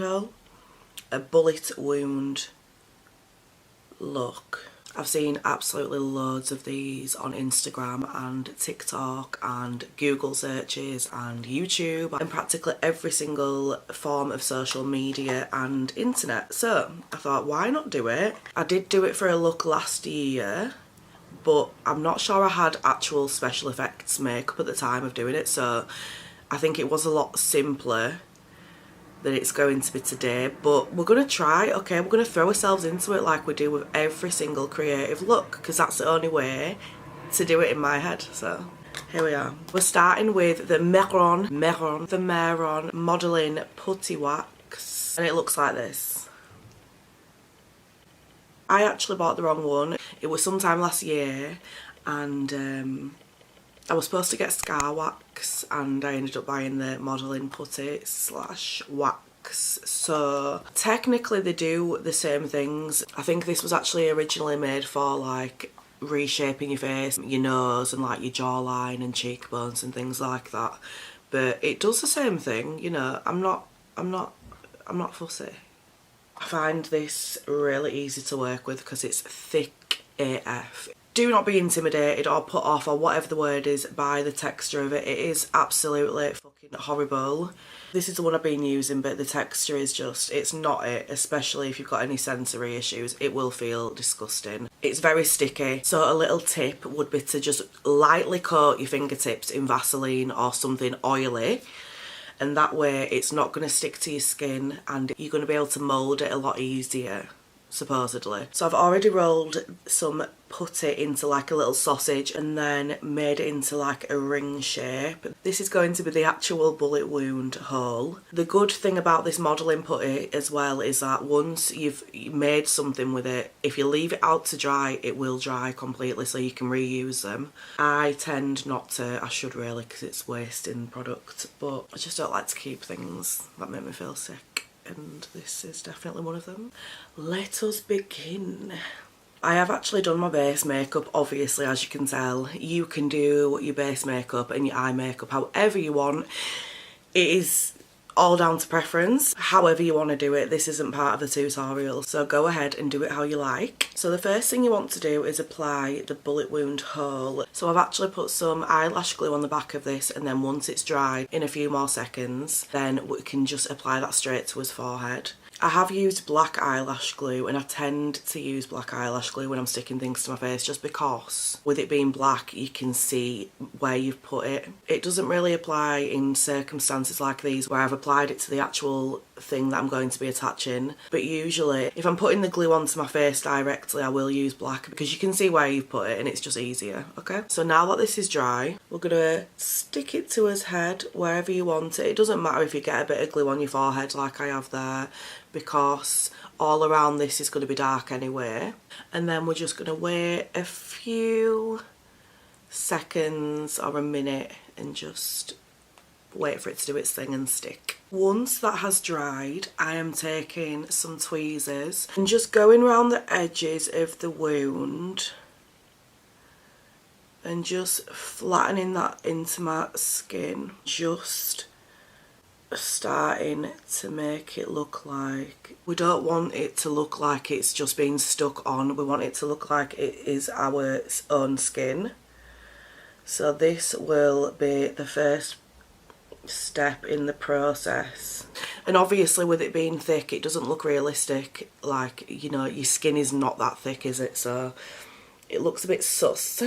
look. I've seen absolutely loads of these on Instagram and TikTok and Google searches and YouTube and practically every single form of social media and internet. So I thought, why not do it? I did do it for a look last year, but I'm not sure I had actual special effects makeup at the time of doing it, so I think it was a lot simpler than it's going to be today, but we're going to try, okay? We're going to throw ourselves into it like we do with every single creative look, because that's the only way to do it in my head. So here we are. We're starting with the Mehron modelling putty wax, and it looks like this. I actually bought the wrong one. It was sometime last year, and I was supposed to get scar wax and I ended up buying the modelling putty / wax. So technically they do the same things. I think this was actually originally made for like reshaping your face, your nose and like your jawline and cheekbones and things like that. But it does the same thing, you know. I'm not fussy. I find this really easy to work with because it's thick AF. Do not be intimidated or put off or whatever the word is by the texture of it. It is absolutely fucking horrible. This is the one I've been using, but the texture is just, it's not it, especially if you've got any sensory issues. It will feel disgusting. It's very sticky, so a little tip would be to just lightly coat your fingertips in Vaseline or something oily, and that way it's not going to stick to your skin and you're going to be able to mould it a lot easier, supposedly. So I've already rolled some putty into like a little sausage and then made it into like a ring shape. This is going to be the actual bullet wound hole. The good thing about this modelling putty as well is that once you've made something with it, if you leave it out to dry, it will dry completely, so you can reuse them. I tend not to, I should really, because it's wasting product, but I just don't like to keep things that make me feel sick, and this is definitely one of them. Let us begin. I have actually done my base makeup, obviously, as you can tell. You can do your base makeup and your eye makeup however you want. It is all down to preference, however you want to do it. This isn't part of the tutorial, so go ahead and do it how you like. So the first thing you want to do is apply the bullet wound hole. So I've actually put some eyelash glue on the back of this, and then once it's dried in a few more seconds, then we can just apply that straight to his forehead. I have used black eyelash glue, and I tend to use black eyelash glue when I'm sticking things to my face just because with it being black you can see where you've put it. It doesn't really apply in circumstances like these where I've applied it to the actual thing that I'm going to be attaching, but usually if I'm putting the glue onto my face directly I will use black because you can see where you've put it and it's just easier. Okay, so now that this is dry, we're gonna stick it to his head wherever you want it. It doesn't matter if you get a bit of glue on your forehead like I have there, because all around this is going to be dark anyway. And then we're just going to wait a few seconds or a minute and just wait for it to do its thing and stick. Once that has dried, I am taking some tweezers and just going around the edges of the wound and just flattening that into my skin, just starting to make it look like, we don't want it to look like it's just being stuck on, we want it to look like it is our own skin. So this will be the first step in the process, and obviously with it being thick it doesn't look realistic, like, you know, your skin is not that thick, is it? So it looks a bit sus.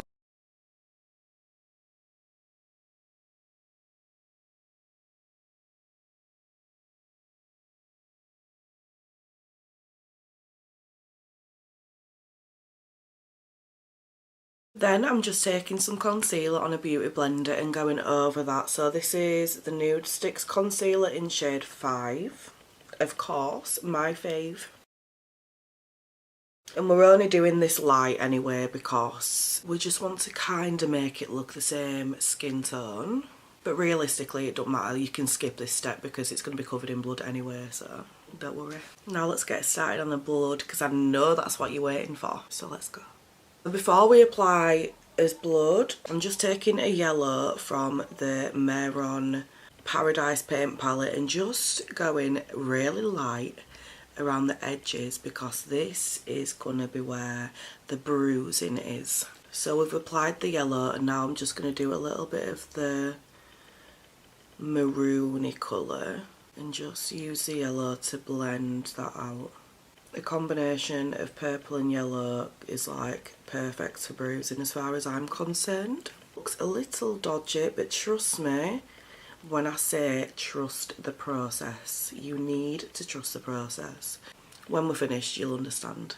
Then I'm just taking some concealer on a beauty blender and going over that. So this is the Nude Sticks concealer in shade 5. Of course, my fave. And we're only doing this light anyway because we just want to kind of make it look the same skin tone. But realistically it don't matter, you can skip this step because it's going to be covered in blood anyway, so don't worry. Now let's get started on the blood because I know that's what you're waiting for, so let's go. Before we apply as blood, I'm just taking a yellow from the Mehron Paradise paint palette and just going really light around the edges because this is going to be where the bruising is. So we've applied the yellow and now I'm just going to do a little bit of the maroony colour and just use the yellow to blend that out. The combination of purple and yellow is like perfect for bruising as far as I'm concerned. Looks a little dodgy, but trust me when I say trust the process. You need to trust the process. When we're finished you'll understand.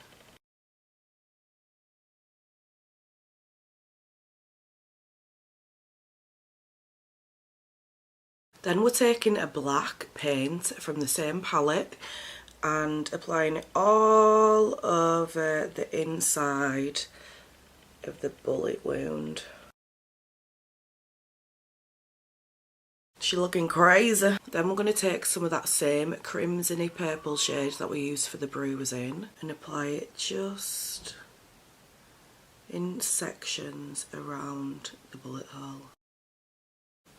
Then we're taking a black paint from the same palette and applying it all over the inside of the bullet wound. She's looking crazy. Then we're going to take some of that same crimsony purple shade that we used for the bruising and apply it just in sections around the bullet hole.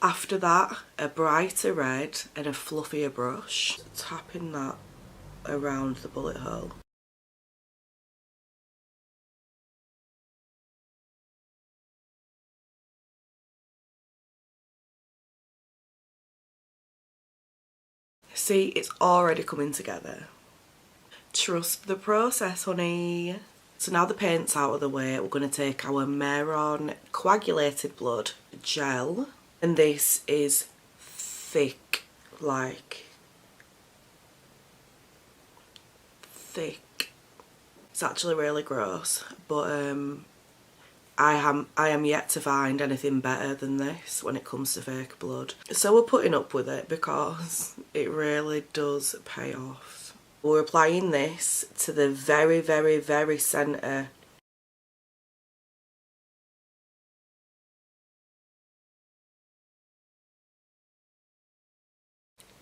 After that, a brighter red and a fluffier brush, tapping that around the bullet hole. See, it's already coming together. Trust the process, honey. So now the paint's out of the way, we're going to take our Mehron coagulated blood gel, and this is thick, like thick. It's actually really gross, but I am yet to find anything better than this when it comes to fake blood. So we're putting up with it because it really does pay off. We're applying this to the very, very, very centre.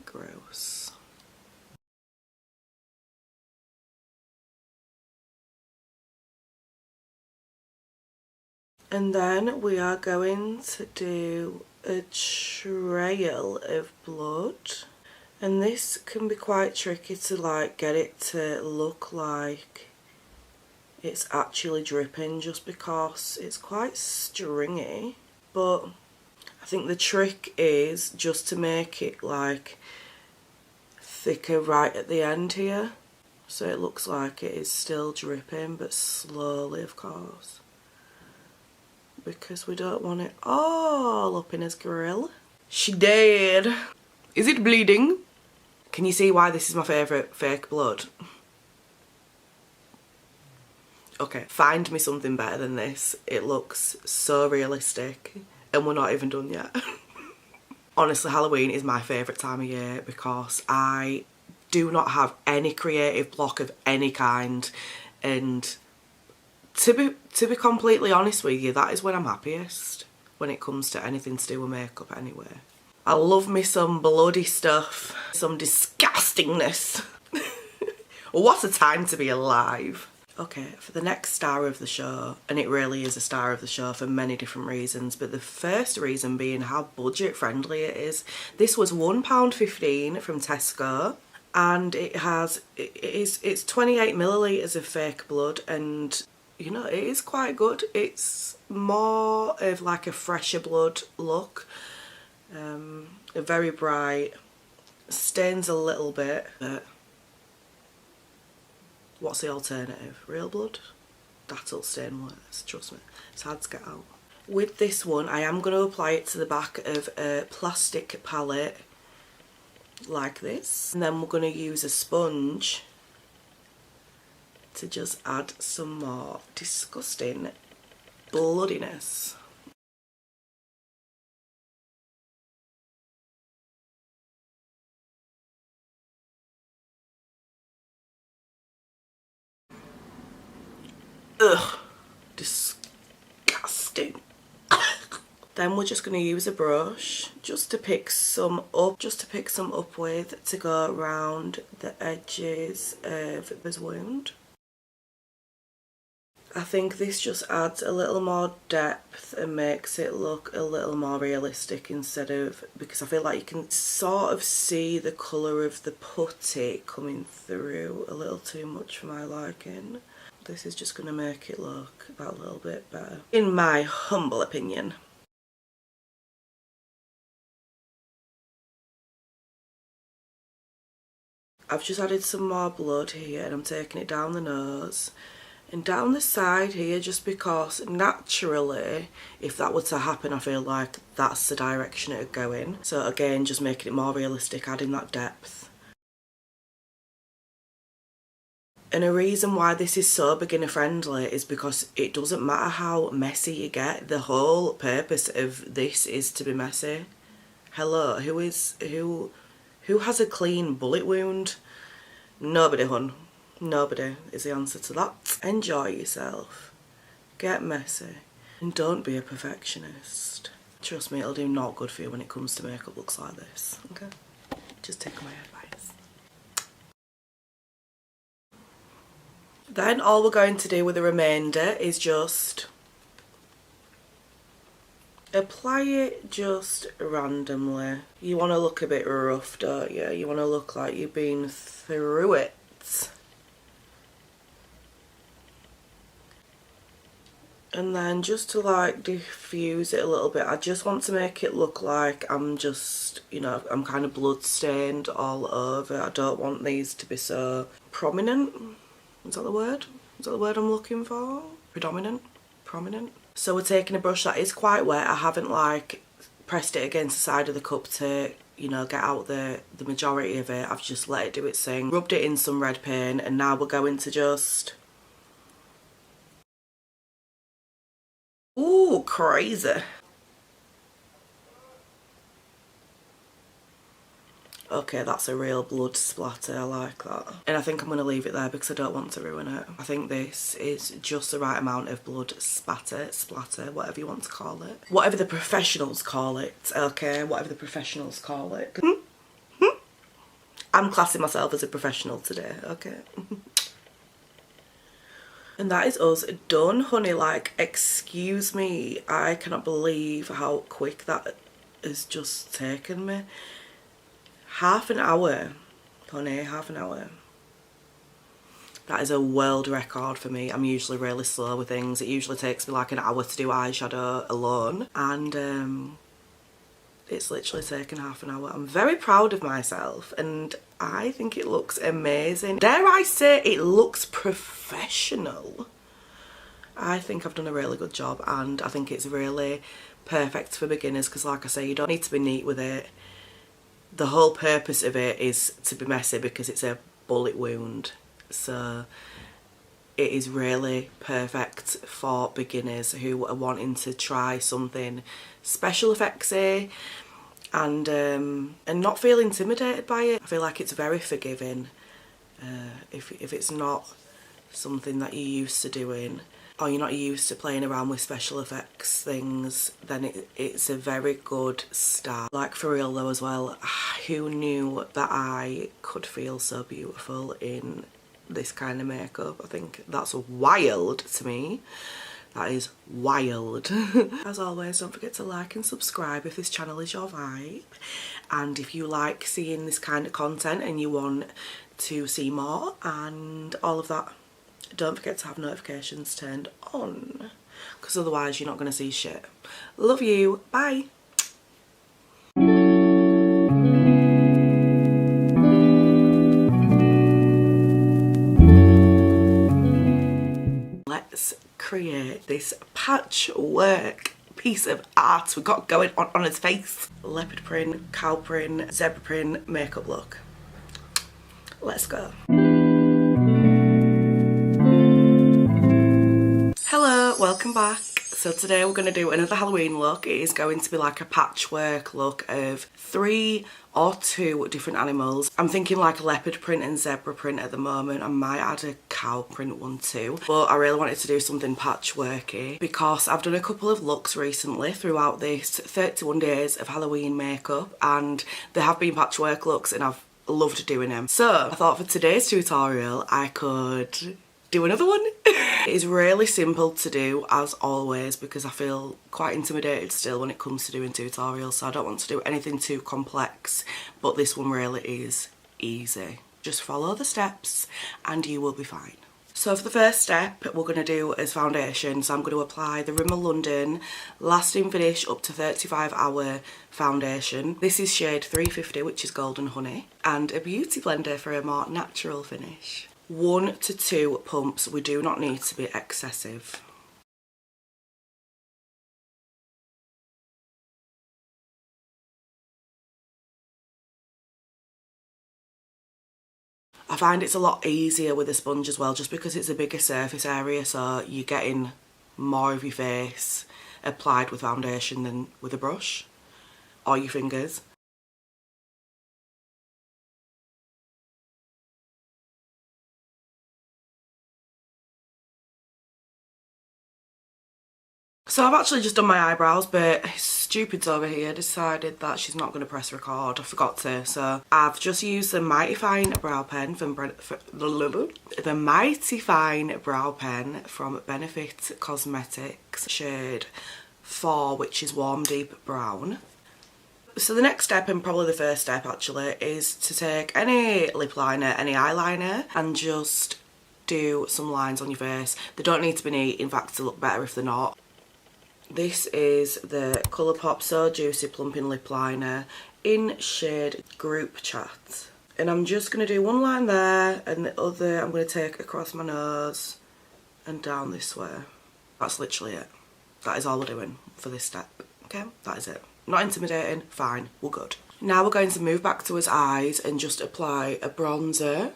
Gross. And then we are going to do a trail of blood. And this can be quite tricky to like get it to look like it's actually dripping just because it's quite stringy. But I think the trick is just to make it like thicker right at the end here. So it looks like it is still dripping, but slowly, of course. Because we don't want it all up in his grill. She did. Is it bleeding? Can you see why this is my favourite fake blood? Okay, find me something better than this. It looks so realistic and we're not even done yet. Honestly, Halloween is my favourite time of year because I do not have any creative block of any kind, and to be completely honest with you, that is when I'm happiest, when it comes to anything to do with makeup anyway. I love me some bloody stuff, some disgustingness. What a time to be alive. Okay, for the next star of the show, and it really is a star of the show for many different reasons, but the first reason being how budget friendly it is. This was £1.15 from Tesco, and it's 28 millilitres of fake blood, and you know, it is quite good. It's more of like a fresher blood look, very bright, stains a little bit, but what's the alternative? Real blood? That'll stain worse, trust me. It's hard to get out. With this one, I am going to apply it to the back of a plastic palette like this. And then we're going to use a sponge to just add some more disgusting bloodiness. Ugh, disgusting. Then we're just going to use a brush just to pick some up, with to go around the edges of this wound. I think this just adds a little more depth and makes it look a little more realistic, instead of, because I feel like you can sort of see the colour of the putty coming through a little too much for my liking. This is just going to make it look about a little bit better, in my humble opinion. I've just added some more blood here, and I'm taking it down the nose and down the side here, just because naturally, if that were to happen, I feel like that's the direction it would go in. So again, just making it more realistic, adding that depth. And a reason why this is so beginner friendly is because it doesn't matter how messy you get. The whole purpose of this is to be messy. Hello, who has a clean bullet wound? Nobody, hun. Nobody is the answer to that. Enjoy yourself. Get messy. And don't be a perfectionist. Trust me, it'll do not good for you when it comes to makeup looks like this. Okay? Just take my advice. Then all we're going to do with the remainder is just apply it just randomly. You want to look a bit rough, don't you? You want to look like you've been through it. And then just to like diffuse it a little bit, I just want to make it look like I'm just, you know, I'm kind of blood stained all over. I don't want these to be so prominent. Is that the word? Is that the word I'm looking for? Predominant? Prominent? So we're taking a brush that is quite wet. I haven't like pressed it against the side of the cup to, you know, get out the majority of it. I've just let it do its thing. Rubbed it in some red paint, and now we're going to just... Ooh, crazy. Okay, that's a real blood splatter, I like that. And I think I'm going to leave it there because I don't want to ruin it. I think this is just the right amount of blood splatter, whatever you want to call it. Whatever the professionals call it, okay? Whatever the professionals call it. I'm classing myself as a professional today, okay? And that is us done, honey. Like, excuse me, I cannot believe how quick that has just taken me. Half an hour, honey, half an hour. That is a world record for me. I'm usually really slow with things. It usually takes me like an hour to do eyeshadow alone. And it's literally taken half an hour. I'm very proud of myself, and I think it looks amazing. Dare I say it looks professional. I think I've done a really good job, and I think it's really perfect for beginners because, like I say, you don't need to be neat with it. The whole purpose of it is to be messy because it's a bullet wound. So it is really perfect for beginners who are wanting to try something special effectsy and not feel intimidated by it. I feel like it's very forgiving. If it's not something that you're used to doing, or you're not used to playing around with special effects things, then it's a very good start. Like, for real though as well, who knew that I could feel so beautiful in this kind of makeup. I think that's wild to me. That is wild. As always, don't forget to like and subscribe if this channel is your vibe. And if you like seeing this kind of content and you want to see more and all of that, don't forget to have notifications turned on, because otherwise you're not going to see shit. Love you. Bye. Let's create this patchwork piece of art we've got going on his face. Leopard print, cow print, zebra print makeup look. Let's go. Hello, welcome back. So today we're going to do another Halloween look. It is going to be like a patchwork look of 3 or 2 different animals. I'm thinking like a leopard print and zebra print at the moment. I might add a cow print one too. But I really wanted to do something patchworky because I've done a couple of looks recently throughout this 31 days of Halloween makeup, and there have been patchwork looks and I've loved doing them. So I thought for today's tutorial I could do another one. It is really simple to do as always because I feel quite intimidated still when it comes to doing tutorials, so I don't want to do anything too complex, but this one really is easy. Just follow the steps and you will be fine. So for the first step we're going to do is foundation. So I'm going to apply the Rimmel London Lasting Finish up to 35 hour foundation. This is shade 350, which is Golden Honey, and a beauty blender for a more natural finish. 1 to 2 pumps. We do not need to be excessive. I find it's a lot easier with a sponge as well, just because it's a bigger surface area, so you're getting more of your face applied with foundation than with a brush or your fingers. So I've actually just done my eyebrows, but Stupid's over here decided that she's not going to press record. I forgot to. So I've just used the Mighty Fine brow pen from Benefit Cosmetics, shade 4, which is Warm Deep Brown. So the next step, and probably the first step actually, is to take any lip liner, any eyeliner, and just do some lines on your face. They don't need to be neat, in fact they look better if they're not. This is the Colourpop So Juicy Plumping Lip Liner in shade Group Chat. And I'm just going to do one line there, and the other I'm going to take across my nose and down this way. That's literally it. That is all we're doing for this step. Okay, that is it. Not intimidating, fine, we're good. Now we're going to move back to his eyes and just apply a bronzer.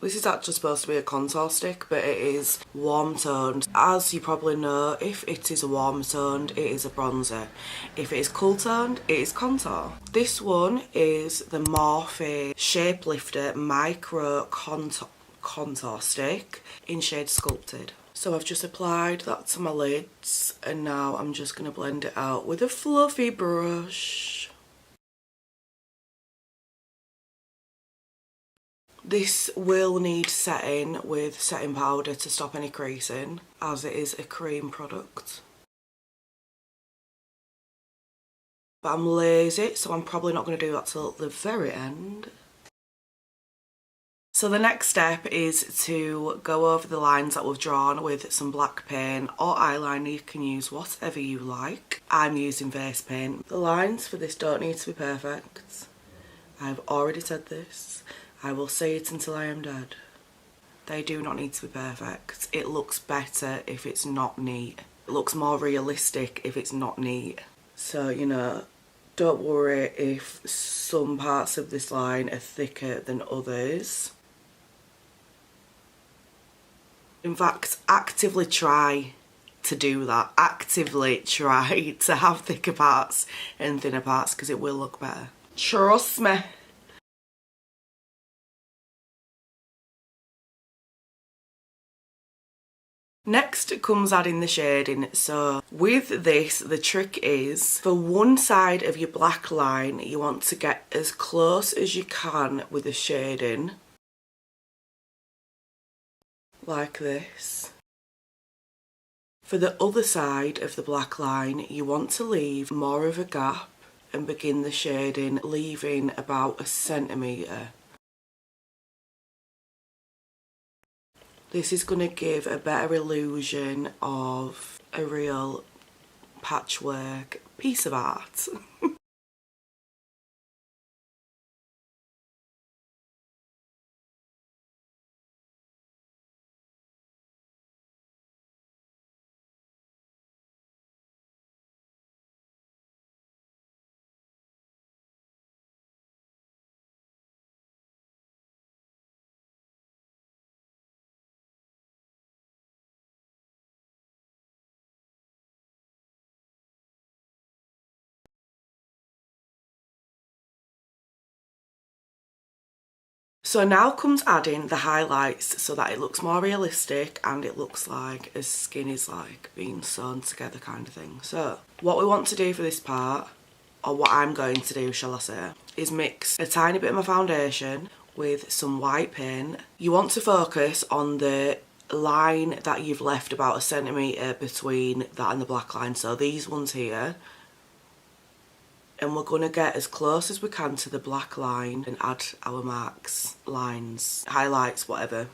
This is actually supposed to be a contour stick, but it is warm toned. As you probably know, if it is a warm toned, it is a bronzer. If it is cool toned, it is contour. This one is the Morphe Shape Lifter Micro Contour Stick in shade Sculpted. So I've just applied that to my lids, and now I'm just going to blend it out with a fluffy brush. This will need setting with setting powder to stop any creasing, as it is a cream product. But I'm lazy, so I'm probably not going to do that till the very end. So the next step is to go over the lines that we've drawn with some black paint or eyeliner. You can use whatever you like. I'm using face paint. The lines for this don't need to be perfect. I've already said this. I will say it until I am dead. They do not need to be perfect. It looks better if it's not neat. It looks more realistic if it's not neat. So, you know, don't worry if some parts of this line are thicker than others. In fact, actively try to do that. Actively try to have thicker parts and thinner parts, because it will look better. Trust me. Next comes adding the shading. So with this, the trick is for one side of your black line, you want to get as close as you can with the shading like this. For the other side of the black line, you want to leave more of a gap and begin the shading, leaving about 1 centimetre. This is going to give a better illusion of a real patchwork piece of art. So now comes adding the highlights so that it looks more realistic and it looks like his skin is like being sewn together kind of thing. So what we want to do for this part, or what I'm going to do shall I say, is mix a tiny bit of my foundation with some white paint. You want to focus on the line that you've left about 1 centimetre between that and the black line, so these ones here. And we're going to get as close as we can to the black line and add our marks, lines, highlights, whatever.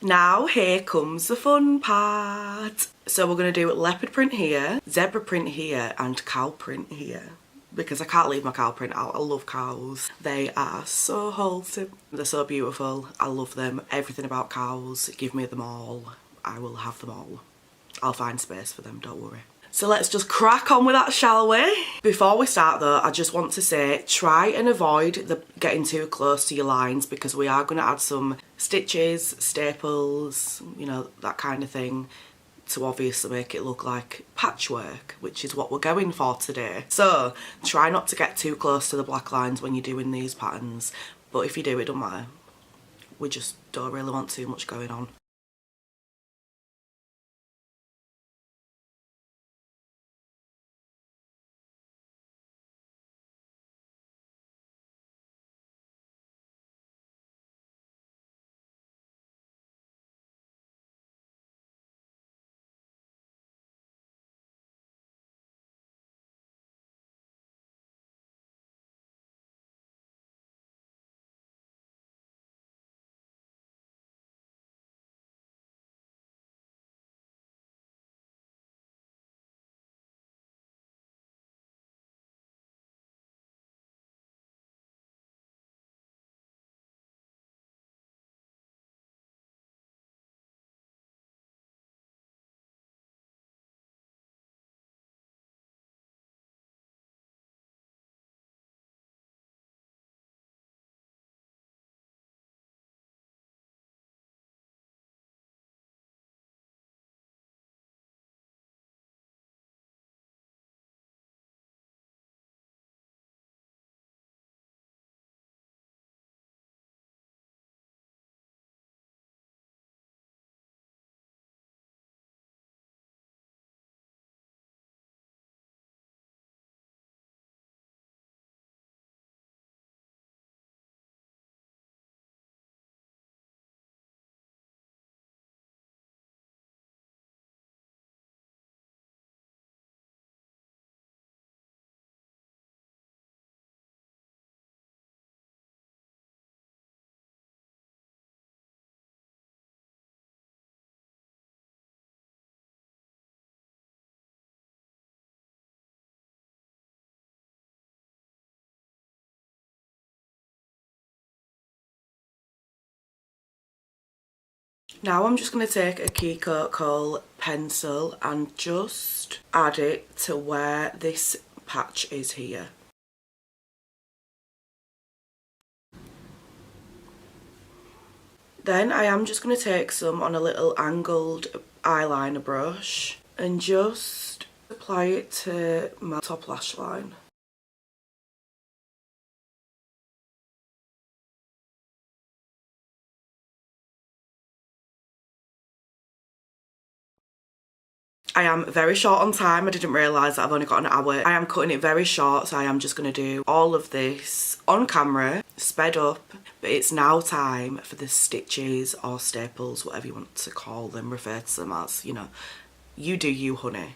Now here comes the fun part. So we're going to do leopard print here, zebra print here and cow print here. Because I can't leave my cow print out. I love cows. They are so wholesome. They're so beautiful. I love them. Everything about cows. Give me them all. I will have them all. I'll find space for them, don't worry. So let's just crack on with that, shall we? Before we start though, I just want to say, try and avoid getting too close to your lines because we are going to add some stitches, staples, you know, that kind of thing to obviously make it look like patchwork, which is what we're going for today. So try not to get too close to the black lines when you're doing these patterns, but if you do, it don't matter. We just don't really want too much going on. Now I'm just going to take a Kiko Kohl pencil and just add it to where this patch is here. Then I am just going to take some on a little angled eyeliner brush and just apply it to my top lash line. I am very short on time. I didn't realise that I've only got an hour. I am cutting it very short, so I am just going to do all of this on camera, sped up. But it's now time for the stitches or staples, whatever you want to call them, refer to them as, you know. You do you, honey.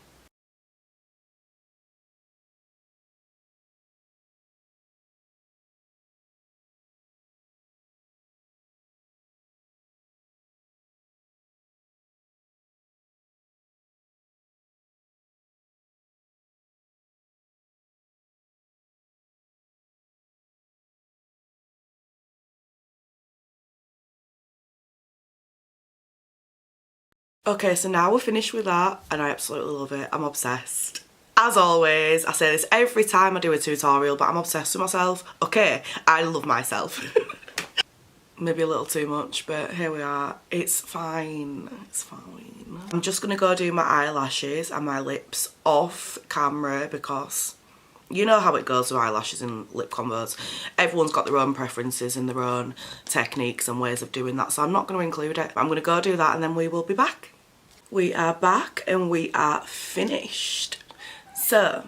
Okay, so now we're finished with that and I absolutely love it. I'm obsessed. As always, I say this every time I do a tutorial, but I'm obsessed with myself. Okay, I love myself. Maybe a little too much, but here we are. It's fine, it's fine. I'm just gonna go do my eyelashes and my lips off camera because you know how it goes with eyelashes and lip combos. Everyone's got their own preferences and their own techniques and ways of doing that, so I'm not going to include it. I'm going to go do that and then we will be back. We are back and we are finished. So,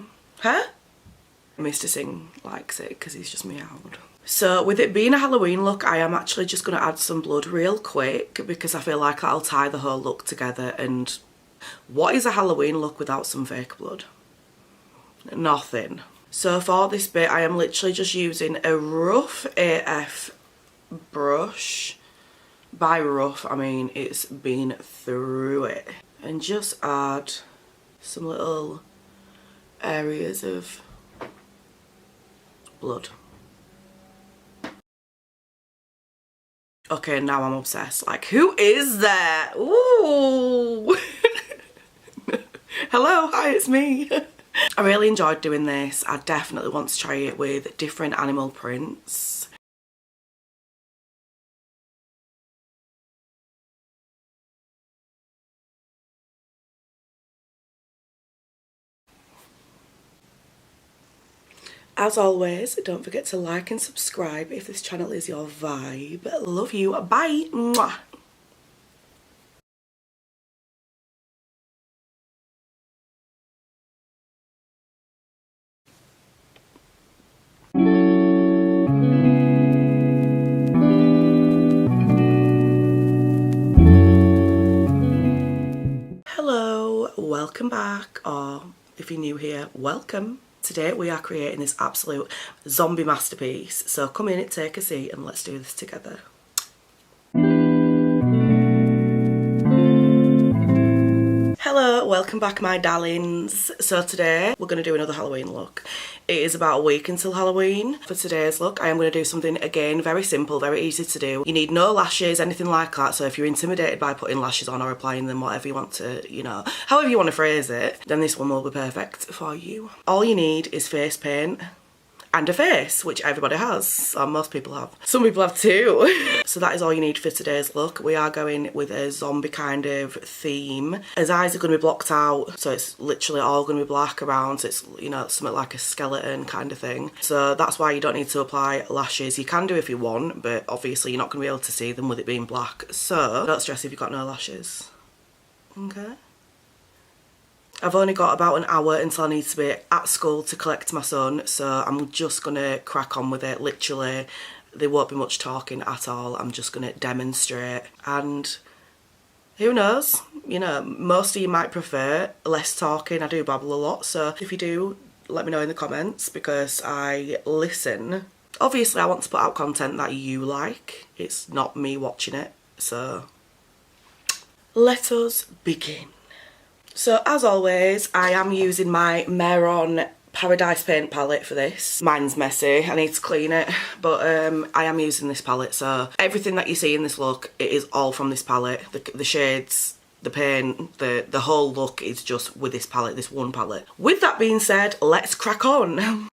Mr. Singh likes it because he's just meowed. So with it being a Halloween look, I am actually just going to add some blood real quick because I feel like that'll tie the whole look together. And what is a Halloween look without some fake blood? Nothing. So for this bit, I am literally just using a rough AF brush. By rough, I mean it's been through it. And just add some little areas of blood. Okay, now I'm obsessed. Like, who is that? Ooh! Hello, hi, it's me. I really enjoyed doing this. I definitely want to try it with different animal prints. As always, don't forget to like and subscribe if this channel is your vibe. Love you. Bye. Mwah. Hello, welcome back, or if you're new here, welcome. Today we are creating this absolute zombie masterpiece, so come in, take a seat and let's do this together. Hello, welcome back my darlings. So today we're going to do another Halloween look. It is about a week until Halloween. For today's look I am going to do something again very simple, very easy to do. You need no lashes, anything like that, so if you're intimidated by putting lashes on or applying them, whatever you want to, you know, however you want to phrase it, then this one will be perfect for you. All you need is face paint and a face, which everybody has, or most people have. Some people have too. So that is all you need for today's look. We are going with a zombie kind of theme. His eyes are going to be blocked out, so it's literally all going to be black around. So it's, you know, something like a skeleton kind of thing. So that's why you don't need to apply lashes. You can do if you want, but obviously you're not going to be able to see them with it being black. So don't stress if you've got no lashes. Okay. I've only got about an hour until I need to be at school to collect my son, so I'm just going to crack on with it. Literally, there won't be much talking at all. I'm just going to demonstrate, and who knows, you know, most of you might prefer less talking. I do babble a lot, so if you do, let me know in the comments because I listen. Obviously, I want to put out content that you like. It's not me watching it, so let us begin. So as always, I am using my Meron Paradise Paint palette for this. Mine's messy, I need to clean it, but I am using this palette, so everything that you see in this look, it is all from this palette. The shades, the paint, the whole look is just with this palette, this one palette. With that being said, let's crack on.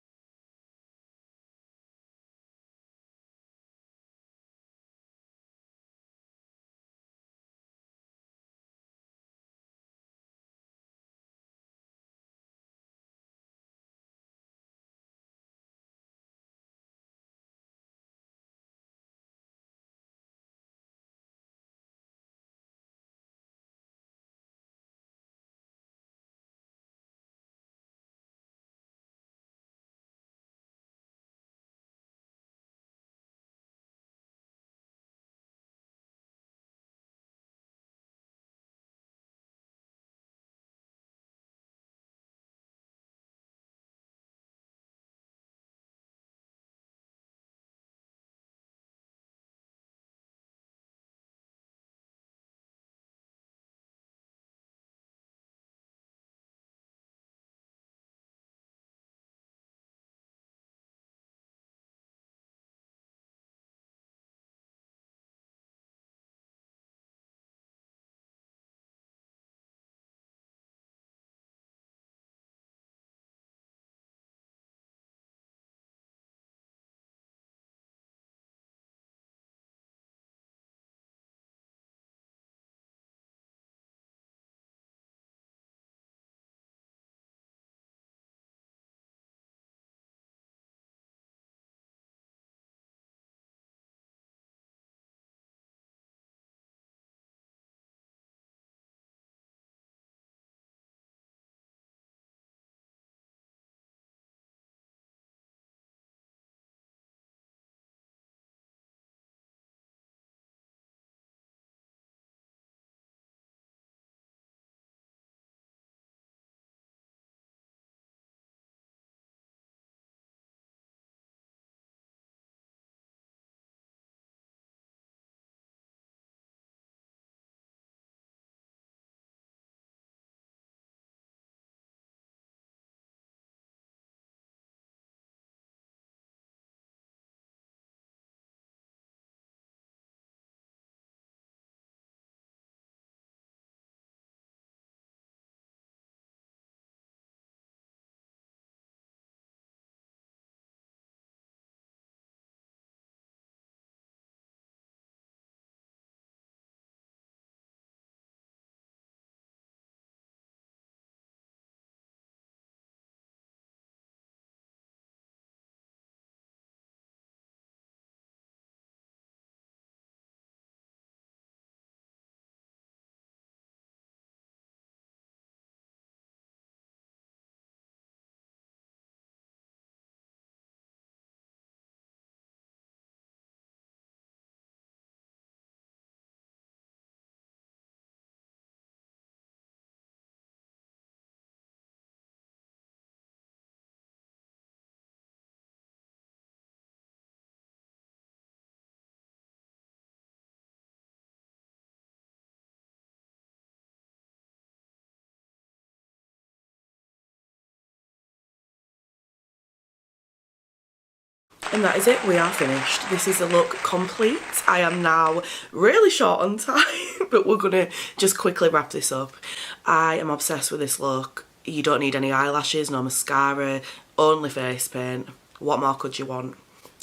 And that is it, we are finished. This is the look complete. I am now really short on time, but we're gonna just quickly wrap this up. I am obsessed with this look. You don't need any eyelashes, no mascara, only face paint. What more could you want?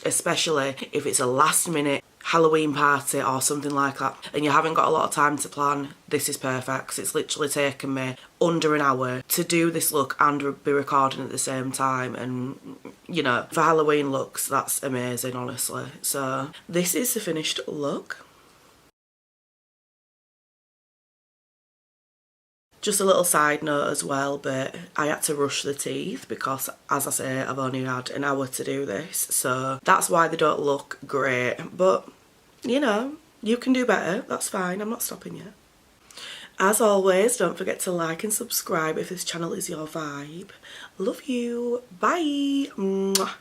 Especially if it's a last minute Halloween party or something like that and you haven't got a lot of time to plan. This is perfect 'cause it's literally taken me under an hour to do this look and be recording at the same time, and you know, for Halloween looks, that's amazing, honestly. So this is the finished look. Just a little side note as well, but I had to rush the teeth because, as I say, I've only had an hour to do this, so that's why they don't look great. But, you know, you can do better, that's fine, I'm not stopping you. As always, don't forget to like and subscribe if this channel is your vibe. Love you, bye! Mwah.